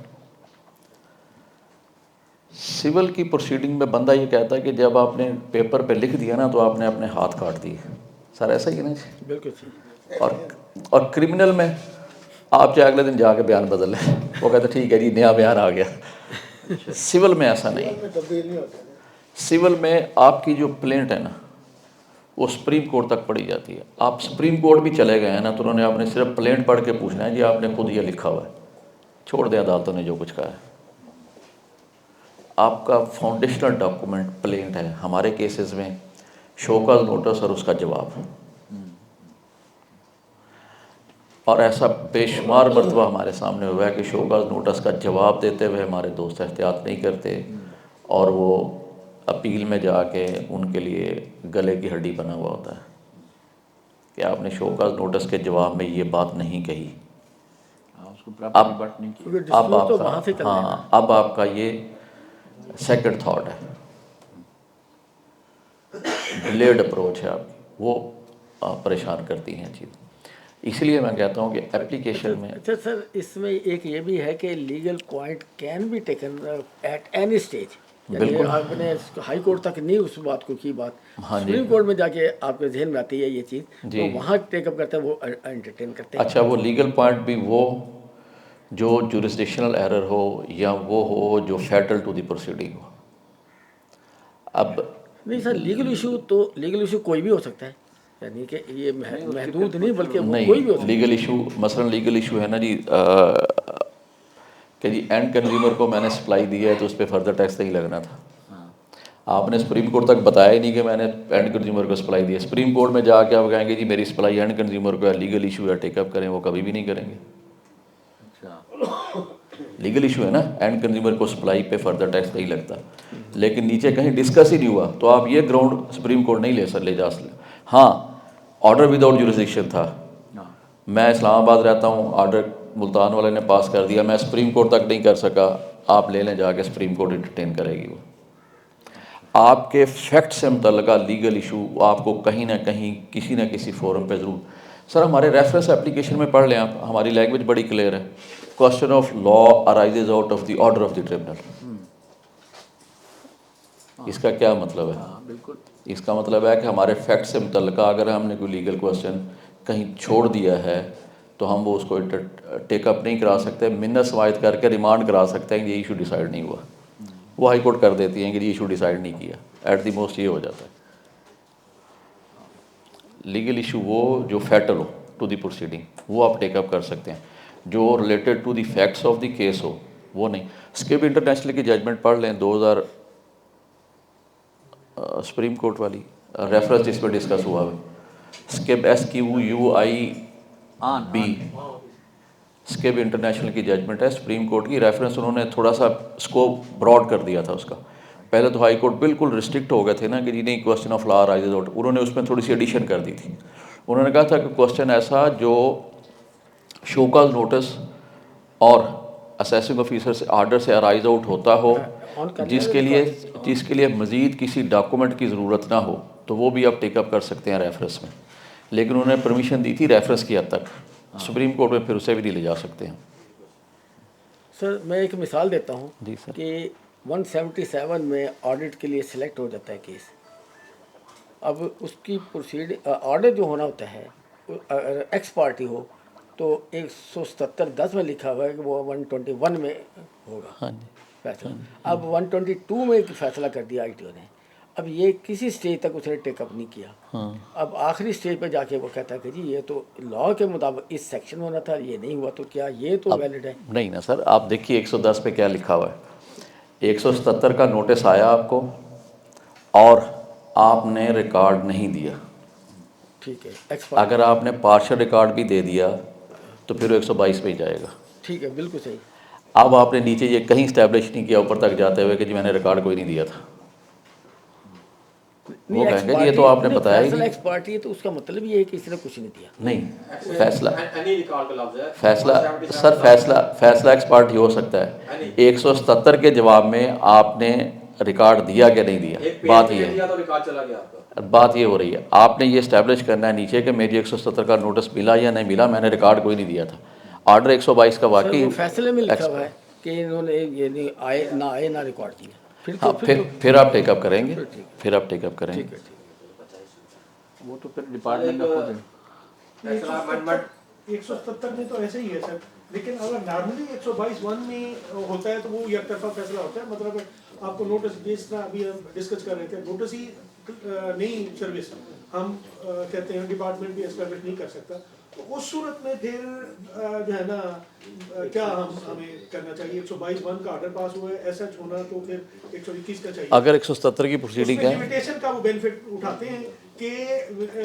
سول کی پروسیڈنگ میں بندہ یہ کہتا ہے کہ جب آپ نے پیپر پہ لکھ دیا نا تو آپ نے اپنے ہاتھ کاٹ دیے. سر ایسا ہی ہے نا؟ بالکل صحیح. اور کرمنل میں آپ چاہے اگلے دن جا کے بیان بدل لیں, وہ کہتے ٹھیک ہے جی نیا بیان آ گیا. سول میں ایسا نہیں. سول میں آپ کی جو پلینٹ ہے نا وہ سپریم کورٹ تک پڑھی جاتی ہے. آپ سپریم کورٹ بھی چلے گئے ہیں نا تو انہوں نے آپ نے صرف پلینٹ پڑھ کے پوچھنا ہے جی آپ نے خود یہ لکھا ہوا ہے, چھوڑ دیں عدالتوں نے جو کچھ کہا ہے. آپ کا فاؤنڈیشنل ڈاکومنٹ پلینٹ ہے. ہمارے کیسز میں شو کاز نوٹس اور اس کا جواب, اور ایسا بے شمار مرتبہ ہمارے سامنے ہوا ہے کہ شو کاز نوٹس کا جواب دیتے ہوئے ہمارے دوست احتیاط نہیں کرتے اور وہ اپیل میں جا کے ان کے لیے گلے کی ہڈی بنا ہوا ہوتا ہے کہ آپ نے شو کاز نوٹس کے جواب میں یہ بات نہیں کہی. اب آپ کا یہ سیکنڈ تھاٹ ہے, ڈیلیڈ اپروچ ہے آپ کی, وہ پریشان کرتی ہیں چیزیں. اس لیے میں کہتا ہوں کہ ایپلیکیشن میں اچھا سر, اس میں ایک یہ بھی ہے کہ legal point can be taken at any stage. یعنی آپ نے ہائی کورٹ تک نہیں اس بات کو کی بات, سپریم کورٹ میں جا کے آپ کے ذہن میں آتی ہے یہ چیز, تو وہاں ٹیک اپ کرتے ہیں, وہ انٹرٹین کرتے ہیں. اچھا, وہ لیگل پوائنٹ بھی وہ جو جورسڈکشنل ایرر ہو یا وہ ہو جو فیٹل ٹو دی پروسیڈنگ ہو. اب نہیں سر, لیگل ایشو تو لیگل ایشو کوئی بھی ہو سکتا ہے, یعنی کہ یہ محدود نہیں بلکہ کوئی بھی ہو سکتا ہے. لیگل ایشو مثلا لیگل ایشو ہے نا جی کہ جی اینڈ کنزیومر کو میں نے سپلائی دی ہے تو اس پہ فردر ٹیکس نہیں لگنا تھا. آپ نے سپریم کورٹ تک بتایا ہی نہیں کہ میں نے اینڈ کنزیومر کو سپلائی دی ہے. سپریم کورٹ میں جا کے آپ کہیں گے جی میری سپلائی اینڈ کنزیومر کو ہے, لیگل ایشو ہے, ٹیک اپ کریں, وہ کبھی بھی نہیں کریں گے. لیگل ایشو ہے نا, اینڈ کنزیومر کو سپلائی پہ فردر ٹیکس نہیں لگتا, لیکن نیچے کہیں ڈسکس ہی نہیں ہوا تو آپ یہ گراؤنڈ سپریم کورٹ نہیں لے جا سکتے. ہاں, آرڈر وداؤٹ جورسڈکشن تھا, میں اسلام آباد رہتا ہوں, آرڈر ملتان والے نے پاس کر دیا, میں سپریم کورٹ تک نہیں کر سکا, آپ لے لیں جا کے, سپریم کورٹ انٹرٹین کرے گی. وہ آپ کے فیکٹ سے متعلقہ لیگل ایشو آپ کو کہیں نہ کہیں کسی نہ کسی فورم پہ ضرور. سر ہمارے ریفرنس اپلیکیشن میں پڑھ لیں آپ, ہماری لینگویج بڑی کلیئر ہے. Question of law arises out of the order of the tribunal. اس کا کیا مطلب ہے؟ بالکل, اس کا مطلب ہے کہ ہمارے فیکٹ سے متعلقہ اگر ہم نے کوئی لیگل کوشچن کہیں چھوڑ دیا ہے تو ہم وہ اس کو ٹیک اپ نہیں کرا سکتے, منت سماعت کر کے ریمانڈ کرا سکتے ہیں کہ یہ ایشو ڈیسائیڈ نہیں ہوا. وہ ہائی کورٹ کر دیتی ہیں کہ یہ ایشو ڈیسائیڈ نہیں کیا, ایٹ دی موسٹ یہ ہو جاتا ہے. لیگل ایشو وہ جو فیٹل ہو ٹو دی پروسیڈنگ وہ آپ ٹیک اپ کر سکتے ہیں, جو related to the facts of the case ہو وہ نہیں. اسکیپ انٹرنیشنل کی ججمنٹ پڑھ لیں 2000 سپریم کورٹ والی ریفرنس جس پہ ڈسکس ہوا ہے, اسکیپ SQUIB, اسکیپ انٹرنیشنل کی ججمنٹ ہے سپریم کورٹ کی. ریفرنس انہوں نے تھوڑا سا اسکوپ براڈ کر دیا تھا اس کا. پہلے تو ہائی کورٹ بالکل ریسٹرکٹ ہو گئے تھے نا کہ جی نہیں question of law raises out, انہوں نے اس میں تھوڑی سی ایڈیشن کر دی تھی. انہوں نے کہا تھا کہ کوشچن ایسا جو شو کاز نوٹس اور اسیسنگ آفیسر سے آرڈر سے ارائز آؤٹ ہوتا ہو, جس کے لیے مزید کسی ڈاکومنٹ کی ضرورت نہ ہو, تو وہ بھی آپ ٹیک اپ کر سکتے ہیں ریفرنس میں. لیکن انہوں نے پرمیشن دی تھی ریفرنس کی حد تک, سپریم کورٹ میں پھر اسے بھی نہیں لے جا سکتے ہیں. سر میں ایک مثال دیتا ہوں جی سر. کہ 177 میں آڈٹ کے لیے سلیکٹ ہو جاتا ہے کیس. اب اس کی آرڈر جو ہونا ہوتا ہے ایکس پارٹی ہو تو 177(10) میں لکھا ہوا ہے کہ وہ 121 میں ہوگا فیصلہ. اب 122 میں ایک فیصلہ کر دیا ITO نے. اب یہ کسی سٹیج تک اس نے ٹیک اپ نہیں کیا. اب آخری سٹیج پہ جا کے وہ کہتا ہے کہ جی یہ تو لاء کے مطابق اس سیکشن ہونا تھا, یہ نہیں ہوا, تو کیا یہ تو ویلڈ ہے؟ نہیں نا سر, آپ دیکھیے 110 پہ کیا لکھا ہوا ہے. 177 کا نوٹس آیا آپ کو اور آپ نے ریکارڈ نہیں دیا. ٹھیک ہے ایکسپائر. اگر آپ نے پارشل ریکارڈ بھی دے دیا تو پھر وہ 122 پہ ہی جائے گا. ٹھیک ہے بالکل صحیح. اب آپ نے نیچے یہ کہیں اسٹیبلش نہیں کیا اوپر تک جاتے ہوئے کہ جی میں نے ریکارڈ کوئی نہیں دیا تھا. وہ کہیں گے جی یہ تو آپ نے بتایا ہی نہیں. ایکس پارٹی ہے تو اس کا مطلب یہ ہے کہ اس نے کچھ نہیں دیا. نہیں فیصلہ ایکس پارٹی ہو سکتا ہے. 177 کے جواب میں آپ نے ریکارڈ دیا کہ نہیں دیا. بات یہ ہو رہی ہے آپ نے یہ اسٹیبلش کرنا ہے نیچے کہ میری 177 کا نوٹس ملا یا نہیں ملا, میں نے ریکارڈ کوئی نہیں دیا تھا. آرڈر 122 کا واقعی فیصلے میں لکھا ہوا ہے کہ انہوں نے یہ نہیں آئے نہ ریکارڈ کیا. پھر آپ ٹیک اپ کریں گے. پھر آپ ٹیک اپ کریں گے. وہ تو پھر ڈپارٹمنٹ کا خود ہے. 177 میں تو ایسے ہی ہے سر, لیکن اگر نارملی 122(1) میں ہوتا ہے تو وہ یک طرفہ فیصلہ ہوتا ہے. مطلب آپ کو نوٹس بیچنا, ابھی ہم ڈسکس کر رہے تھے, نوٹس ہی نہیں سروس ہم کہتے ہیں ڈپارٹمنٹ بھی اسٹیبلش نہیں کر سکتا. تو اس صورت میں پھر جو ہے نا کیا ہمیں کرنا چاہیے؟ 122(1) کا آرڈر پاس ہوا ہے, ایسا ہونا تو پھر 121 کا چاہیے. اگر 177 کی پروسیڈنگ ہے لمیٹیشن کا وہ بینیفٹ اٹھاتے ہیں کہ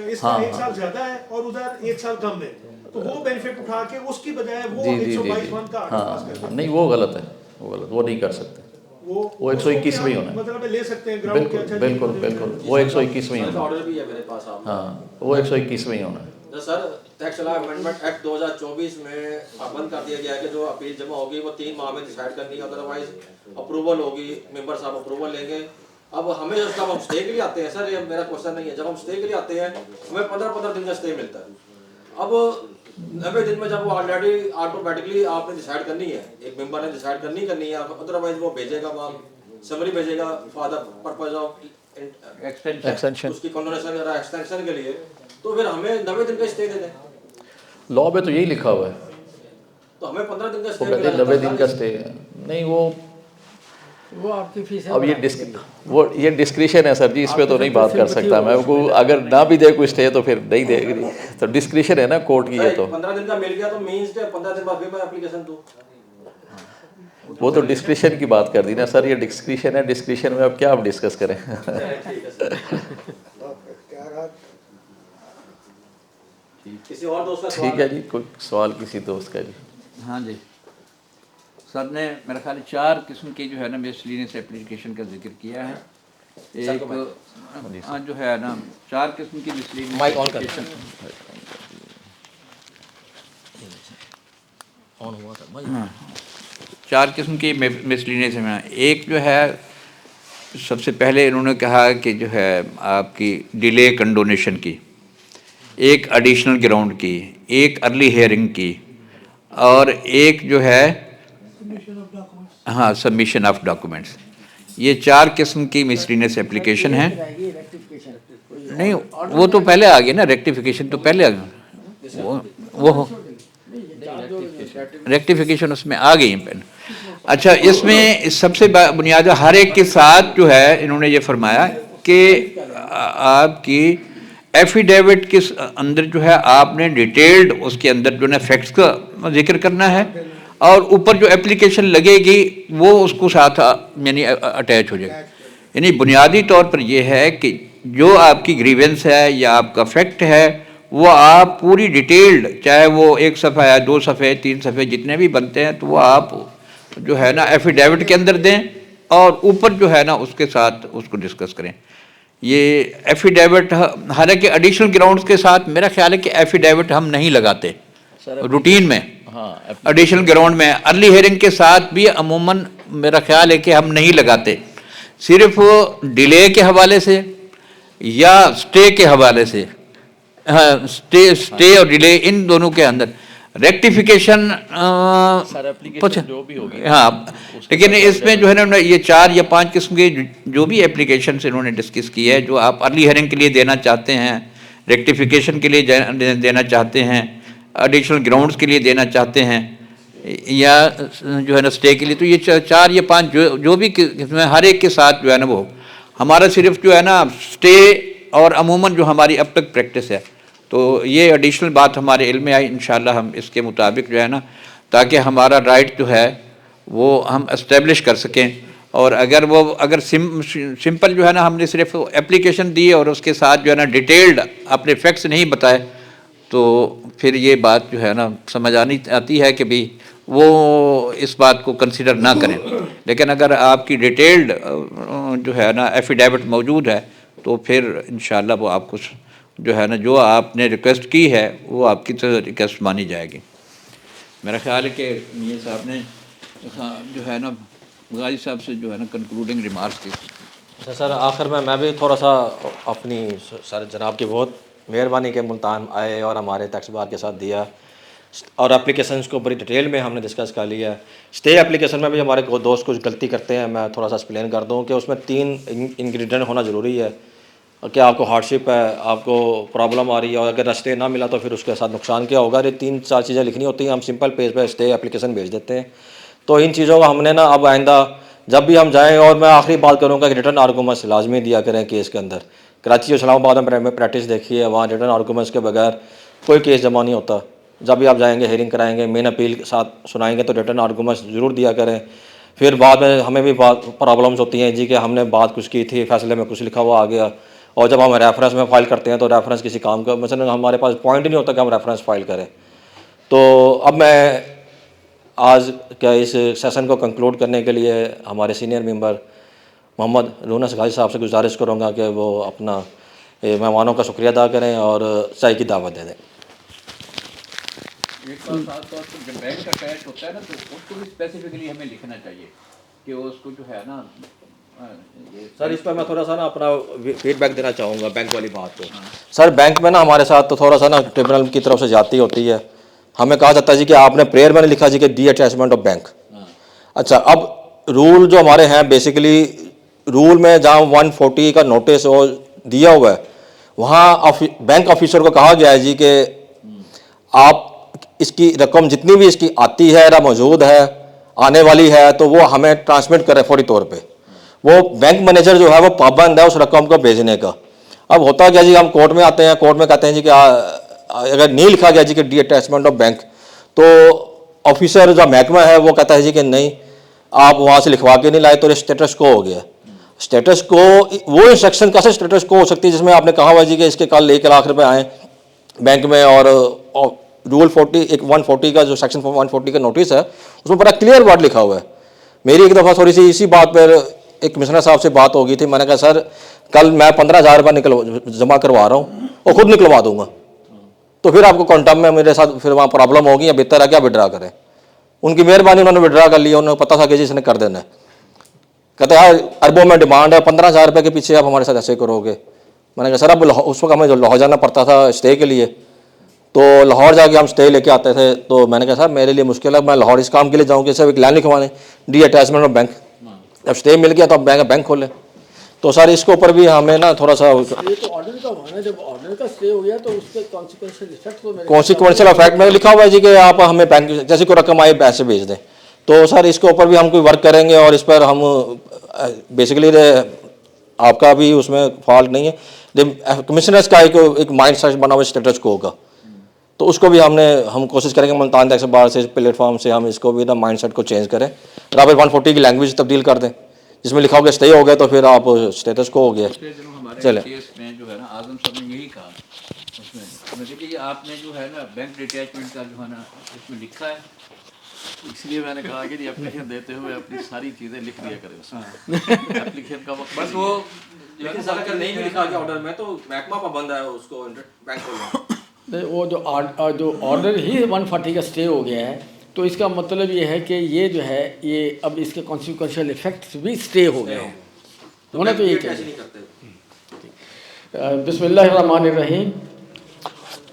اس کا 1 سال زیادہ ہے اور ادھر 1 سال کم ہے, تو وہ بینیفٹ اٹھا کے اس کی بجائے وہ 122(1) کا آرڈر پاس کرتے ہیں. نہیں وہ غلط ہے, وہ نہیں کر سکتے. وہ 121 میں ہی ہونا ہے. مطلب لے سکتے ہیں گراؤنڈ کے. بالکل وہ 121 میں ہی ہونا ہے. ہاں وہ 121 میں ہی ہونا ہے. سر ٹیکس لا امینڈمنٹ ایکٹ 2024 میں پابند کر دیا گیا ہے کہ جو اپیل جمع ہوگی وہ 3 ماہ میں ڈیسائیڈ کرنی ہے, ادروائز اپروول ہوگی, ممبر صاحب اپروول لیں گے. اب ہمیں جب ہم اسٹے کے لیے آتے ہیں سر, یہ میرا کوشچن نہیں ہے, جب ہم اسٹے کے لیے آتے ہیں ہمیں 15 دن کا اسٹے ملتا ہے. اب 90 دن میں جب وہ آلریڈی آٹومیٹکلی آپ نے ڈیسائیڈ کرنی ہے, ایک ممبر نے ڈیسائیڈ کرنی ہے, ادروائز وہ بھیجے گا, وہاں سمری بھیجے گا for the purpose of extension اس کی کنڈونیشن یا ایکسٹینشن کے لیے, تو پھر ہمیں 90 دن کا اسٹے دے دیں. لا میں تو یہی لکھا ہوا ہے. تو ہمیں 15 دن کا اسٹے, وہ کہتے ہیں 90 دن کا اسٹے نہیں. وہ آپ کی فیس ہے. اب یہ ڈسکریشن ہے سر جی, اس پہ تو نہیں بات کر سکتا میں. کو اگر نہ بھی دے کوئی اسٹے تو پھر نہیں دے گی, تو ڈسکریشن ہے نا کورٹ کی. یہ تو 15 دن کا مل گیا تو مینس کہ 15 دن بعد پھر میں اپلیکیشن دوں. وہ تو ڈسکریشن کی بات کر دی نا سر, یہ ڈسکریشن ہے. ڈسکریشن میں اب کیا ہم ڈسکس کریں. کسی اور دوست کا ٹھیک ہے جی, کوئی سوال کسی دوست کا جی. ہاں جی, سر نے میرا خیال 4 قسم کی جو ہے نا میسلینیس اپلیکیشن کا ذکر کیا ہے. ایک جو ہے نا 4 قسم کی میسلینیس اپلیکیشن 4 قسم کی میسلینیس میں ایک جو ہے سب سے پہلے انہوں نے کہا کہ جو ہے آپ کی ڈیلے کنڈونیشن کی, ایک ایڈیشنل گراؤنڈ کی, ایک ارلی ہیئرنگ کی, اور ایک جو ہے ہاں سبمیشن آف ڈاکومنٹس. یہ 4 قسم کی مسلینس اپلیکیشن ہیں. نہیں وہ تو پہلے آ گئی نا, ریکٹیفیکیشن تو پہلے آ گئی, وہ ریکٹیفیکیشن اس میں آ گئی پہلے. اچھا اس میں سب سے بنیاد ہر ایک کے ساتھ جو ہے انہوں نے یہ فرمایا کہ آپ کی ایفیڈیوٹ کے اندر جو ہے آپ نے ڈیٹیلڈ اس کے اندر جو ہے فیکٹس کا ذکر کرنا ہے, اور اوپر جو اپلیکیشن لگے گی وہ اس کو ساتھ یعنی اٹیچ ہو جائے گا. یعنی بنیادی طور پر یہ ہے کہ جو آپ کی گریونس ہے یا آپ کا فیکٹ ہے وہ آپ پوری ڈیٹیلڈ, چاہے وہ 1 صفحہ ہے 2 صفحے 3 صفحے جتنے بھی بنتے ہیں, تو وہ آپ جو ہے نا ایفیڈیوٹ کے اندر دیں اور اوپر جو ہے نا اس کے ساتھ اس کو ڈسکس کریں. یہ ایفیڈیوٹ حالانکہ ایڈیشنل گراؤنڈس کے ساتھ میرا خیال ہے کہ ایفیڈیوٹ ہم نہیں لگاتے روٹین میں. ایڈیشنل گراؤنڈ میں ارلی ہیئرنگ کے ساتھ بھی عموماً میرا خیال ہے کہ ہم نہیں لگاتے, صرف ڈیلے کے حوالے سے یا سٹے کے حوالے سے. سٹے اور ڈیلے ان دونوں کے اندر ریکٹیفیکیشن جو بھی ہوگی ہاں, لیکن اس میں جو ہے نا یہ 4 یا 5 قسم کے جو بھی اپلیکیشنس انہوں نے ڈسکس کی ہے, جو آپ ارلی ہیئرنگ کے لیے دینا چاہتے ہیں, ریکٹیفیکیشن کے لیے دینا چاہتے ہیں, ایڈیشنل گراؤنڈس کے لیے دینا چاہتے ہیں, یا جو ہے نا سٹے کے لیے, تو یہ 4 یا 5 جو بھی قسمیں ہر ایک کے ساتھ جو ہے نا وہ ہمارا صرف جو ہے نا سٹے اور عموماً جو ہماری اب تک پریکٹس ہے, تو یہ ایڈیشنل بات ہمارے علم میں آئی. انشاءاللہ ہم اس کے مطابق جو ہے نا تاکہ ہمارا رائٹ جو ہے وہ ہم اسٹیبلش کر سکیں. اور اگر سمپل جو ہے نا ہم نے صرف اپلیکیشن دی اور اس کے ساتھ جو ہے نا ڈیٹیلڈ اپنے فیکٹس نہیں بتائے تو پھر یہ بات جو ہے نا سمجھ آتی ہے کہ بھی وہ اس بات کو کنسیڈر نہ کریں. لیکن اگر آپ کی ڈیٹیلڈ جو ہے نا ایفیڈیوٹ موجود ہے تو پھر انشاءاللہ وہ آپ کو جو ہے نا جو آپ نے ریکویسٹ کی ہے وہ آپ کی ریکویسٹ مانی جائے گی. میرا خیال ہے کہ میاں صاحب نے جو ہے نا غازی صاحب سے جو ہے نا کنکلوڈنگ ریمارکس کی. اچھا سر، آخر میں بھی تھوڑا سا اپنی سر جناب کی بہت مہربانی کہ ملتان آئے اور ہمارے ٹیکس بار کے ساتھ دیا، اور اپلیکیشنس کو بڑی ڈیٹیل میں ہم نے ڈسکس کر لیا. اسٹے اپلیکیشن میں بھی ہمارے دوست کچھ غلطی کرتے ہیں، میں تھوڑا سا ایکسپلین کر دوں کہ اس میں 3 انگریڈینٹ ہونا ضروری ہے کہ آپ کو ہارڈ شپ ہے، آپ کو پرابلم آ رہی ہے، اور اگر اسٹے نہ ملا تو پھر اس کے ساتھ نقصان کیا ہوگا. یہ 3-4 چیزیں لکھنی ہوتی ہیں. ہم سمپل پیج پہ اسٹے اپلیکیشن بھیج دیتے ہیں. تو ان چیزوں کو ہم نے نا اب آئندہ جب بھی ہم جائیں، اور میں آخری بات کروں گا کہ ریٹرن آرگومنٹس لازمی دیا کریں کیس کے اندر. کراچی اور اسلام آباد میں پریکٹس دیکھی ہے، وہاں ریٹرن آرگومنٹس کے بغیر کوئی کیس جمع نہیں ہوتا. جب بھی آپ جائیں گے ہیئرنگ کرائیں گے، مین اپیل کے ساتھ سنائیں گے تو ریٹرن آرگومنٹس ضرور دیا کریں. پھر بعد میں ہمیں بھی پرابلمس ہوتی ہیں جی کہ ہم نے بات کچھ کی تھی، فیصلے میں کچھ لکھا ہوا آ گیا، اور جب ہم ریفرنس میں فائل کرتے ہیں تو ریفرنس کسی کام کا مثلا ہمارے پاس پوائنٹ نہیں ہوتا کہ ہم ریفرنس فائل کریں. تو اب میں آج کیا اس سیشن کو کنکلوڈ کرنے کے لیے ہمارے سینئر ممبر محمد یونس غازی صاحب سے گزارش کروں گا کہ وہ اپنا مہمانوں کا شکریہ ادا کریں اور چائے کی دعوت دے دیں. ایک بات ساتھ ساتھ جب بینک کا کیش ہوتا ہے نا تو اس کو بھی اسپیسیفکلی ہمیں لکھنا چاہیے کہ اس کو جو ہے نا سر اس پہ میں تھوڑا سا نا اپنا فیڈ بیک دینا چاہوں گا بینک والی بات کو. سر بینک میں نا ہمارے ساتھ تو تھوڑا سا نا ٹریبونل کی طرف سے جاتی ہوتی ہے. ہمیں کہا جاتا ہے جی کہ آپ نے پریئر میں نے لکھا جی کہ ڈی اٹیچمنٹ آف بینک. اچھا، اب رول جو ہمارے ہیں بیسیکلی رول میں جہاں 140 کا نوٹس دیا ہوا ہے وہاں بینک آفیسر کو کہا گیا ہے جی کہ آپ اس کی رقم جتنی بھی اس کی آتی ہے یا موجود ہے آنے والی ہے تو وہ ہمیں ٹرانسمٹ کریں فوری طور پہ. وہ بینک مینیجر جو ہے وہ پابند ہے اس رقم کو بھیجنے کا. اب ہوتا کیا جی، ہم کورٹ میں آتے ہیں، کورٹ میں کہتے ہیں جی کہ اگر نہیں لکھا گیا جی کہ ڈی اٹیچمنٹ آف بینک تو آفیسر جو محکمہ ہے وہ کہتا ہے جی کہ نہیں آپ وہاں سے لکھوا کے نہیں لائے تو یہ اسٹیٹس کو ہو گیا. اسٹیٹس کو وہ انسٹرکشن کیسے اسٹیٹس کو ہو سکتی ہے جس میں آپ نے کہا ہوا جی کہ اس کے کل 1 لاکھ روپے آئیں بینک میں، اور رول 140 کا جو سیکشن 140 کا نوٹس ہے اس میں بڑا کلیئر ورڈ لکھا ہوا ہے. میری ایک دفعہ تھوڑی سی اسی بات پر ایک کمشنر صاحب سے بات ہو گئی تھی. میں نے کہا سر کل میں 15,000 روپے جمع کروا رہا ہوں اور خود نکلوا دوں گا، تو پھر آپ کو کوانٹم میں میرے ساتھ پھر وہاں پرابلم ہوگی، یا بہتر ہے کہ آپ وڈرا کریں. ان کی مہربانی، انہوں نے وڈرا کر لیا، انہوں نے پتہ تھا کہ جی اس نے کر دینا ہے. کہتے ہیں اربوں میں ڈیمانڈ ہے، 15,000 روپے کے پیچھے آپ ہمارے ساتھ ایسے کرو گے. میں نے کہا سر اب اس وقت ہمیں جو لاہور جانا پڑتا تھا اسٹے کے لیے، تو لاہور جا کے ہم اسٹے لے کے آتے تھے. تو میں نے کہا صاحب میرے لیے مشکل ہے، میں لاہور اس کام کے لیے جاؤں کہ صرف ایک لائن لکھوانے ڈی اٹیچمنٹ آف بینک. جب اسٹے مل گیا تو اب بینک کھولیں. تو سر اس کے اوپر بھی ہمیں نا تھوڑا سا یہ تو آرڈر کا ہوا نا، جب آرڈر کا اسٹے ہو گیا تو اس کے کانسیکوینشل ایفیکٹ تو کانسیکوینشل افیکٹ میں لکھا ہوا ہے جی کہ آپ ہمیں بینک جیسی کوئی رقم آئے پیسے بھیج دیں. تو سر اس کے اوپر بھی ہم کوئی ورک کریں گے، اور اس پر ہم بیسیکلی آپ کا بھی اس میں فالٹ نہیں ہے. کمشنرز کا ایک مائنڈ سیٹ بنا ہوا اسٹیٹس کو ہوگا، تو اس کو بھی ہم کوشش کریں گے ملتان ٹیکس بار سے پلیٹ فارم سے ہم اس کو بھی نا مائنڈ سیٹ کو چینج کریں. رابر 140 کی لینگویج تبدیل کر دیں جس میں لکھا ہوگا اسٹے ہو گیا تو پھر آپ اسٹیٹس کو ہو گیا. چلیں کیس میں جو ہے نا اعظم صاحب نے یہی کہا اس میں کہ آپ نے جو ہے نا بینک ڈیٹیچمنٹ کا جو ہے نا اس میں لکھا ہے، اس لیے میں نے کہا کہ اپلیکیشن دیتے ہوئے اپنی ساری چیزیں لکھ دیا کریں اس میں. اپلیکیشن کا وقت بس وہ لیکن سر اگر نہیں بھی لکھا گیا آرڈر میں تو محکمہ پابند ہے اس کو بینک کھولنے. وہ جو آرڈر ہی 140 کا اسٹے ہو گیا ہے تو اس کا مطلب یہ ہے کہ یہ جو ہے یہ اب اس کے کانسیکوینشل ایفیکٹس بھی اسٹے ہو گئے ہیں. ہونا تو یہ چاہیے. بسم اللہ الرحمن الرحیم.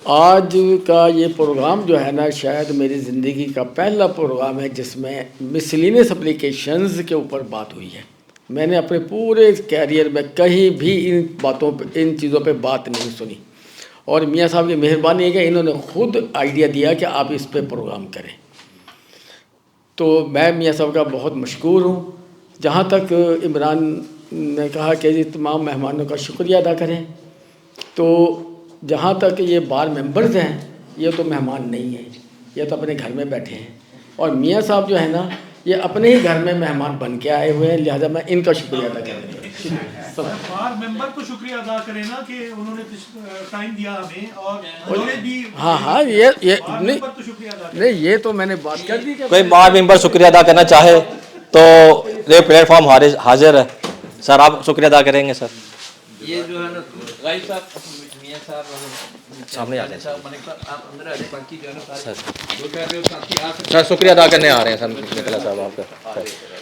آج کا یہ پروگرام جو ہے نا شاید میری زندگی کا پہلا پروگرام ہے جس میں مسلینس اپلیکیشنز کے اوپر بات ہوئی ہے. میں نے اپنے پورے کیریئر میں کہیں بھی ان چیزوں پہ بات نہیں سنی، اور میاں صاحب کی مہربانی ہے کہ انہوں نے خود آئیڈیا دیا کہ آپ اس پہ پروگرام کریں. تو میں میاں صاحب کا بہت مشکور ہوں. جہاں تک عمران نے کہا کہ یہ تمام مہمانوں کا شکریہ ادا کریں، تو جہاں تک یہ بار ممبرز ہیں یہ تو مہمان نہیں ہیں، یہ تو اپنے گھر میں بیٹھے ہیں. اور میاں صاحب جو ہے نا یہ اپنے ہی گھر میں مہمان بن کے آئے ہوئے ہیں, لہٰذا میں ان کا شکریہ ادا کرتا ہوں. بار ممبر کو شکریہ ادا کریں نا کہ انہوں نے ٹائم دیا ہمیں, اور انہوں نے بھی ہاں یہ نہیں تو شکریہ ادا نہیں, یہ تو میں نے بات کر دی کہ کوئی بار ممبر شکریہ ادا کرنا چاہے تو یہ پلیٹ فارم حاضر ہے. سر آپ شکریہ ادا کریں گے سر؟ یہ جو ہے نا غائب صاحب, میاں صاحب سامنے آ جائیں صاحب, ملک صاحب آپ اندر آ جائیں, باقی جو ہے نا سارے جو کہہ رہے ہو ساتھی آ سکتے سر شکریہ ادا کرنے آ رہے ہیں سر نکلا صاحب آپ کا.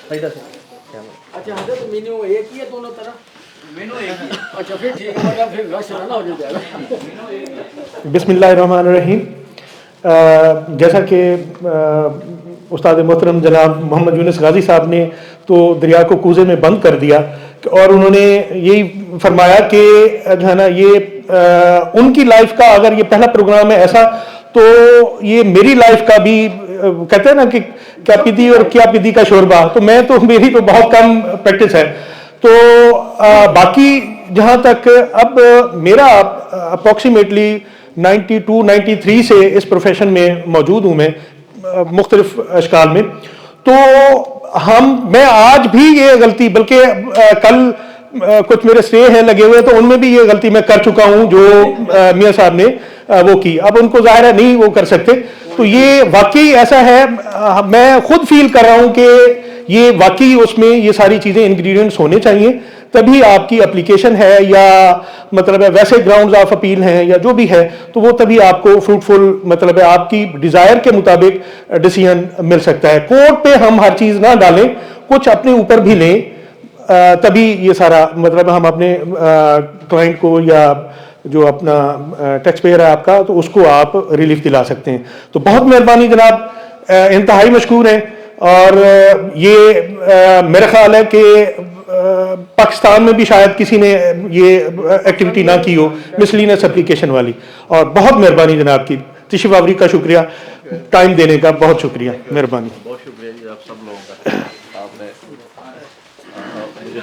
اچھا حضرت مینیو ایک ہی ہے دونوں طرف؟ مینو ایک ہی. اچھا پھر ٹھیک ہے, ورنہ پھر رش نہ ہو جائے گا. بسم اللہ الرحمن الرحیم. جیسا کہ استاد محترم جناب محمد یونس غازی صاحب نے تو دریا کو کوزے میں بند کر دیا, اور انہوں نے یہی فرمایا کہ جو ہے نا یہ ان کی لائف کا اگر یہ پہلا پروگرام ہے ایسا, تو یہ میری لائف کا بھی کہتے ہیں نا کہ کیا پیدی اور کیا پیدی کا شوربہ, تو میں تو میری تو بہت کم پریکٹس ہے. تو باقی جہاں تک اب میرا اپروکسیمیٹلی 92-93 سے اس پروفیشن میں موجود ہوں میں مختلف اشکال میں, تو میں آج بھی یہ غلطی, بلکہ کل کچھ میرے سٹے ہیں لگے ہوئے تو ان میں بھی یہ غلطی میں کر چکا ہوں جو میاں صاحب نے وہ کی. اب ان کو ظاہر ہے نہیں وہ کر سکتے, تو یہ واقعی ایسا ہے, میں خود فیل کر رہا ہوں کہ یہ واقعی اس میں یہ ساری چیزیں انگریڈینٹس ہونے چاہیے, تبھی آپ کی اپلیکیشن ہے یا مطلب ہے ویسے گراؤنڈز آف اپیل ہیں یا جو بھی ہے, تو وہ تبھی آپ کو فروٹفل مطلب ہے آپ کی ڈیزائر کے مطابق ڈیسیژن مل سکتا ہے. کورٹ پہ ہم ہر چیز نہ ڈالیں, کچھ اپنے اوپر بھی لیں, تبھی یہ سارا مطلب ہم اپنے کلائنٹ کو یا جو اپنا ٹیکس پیئر ہے آپ کا, تو اس کو آپ ریلیف دلا سکتے ہیں. تو بہت مہربانی جناب, انتہائی مشکور ہیں. اور یہ میرا خیال ہے کہ پاکستان میں بھی شاید کسی نے یہ ایکٹیویٹی نہ کی ہو مسلینس اپلیکیشن والی. اور بہت مہربانی جناب کی, تشریف آوری کا شکریہ, ٹائم دینے کا بہت شکریہ, مہربانی. بہت شکریہ جی آپ سب لوگوں کا. آپ نے مجھے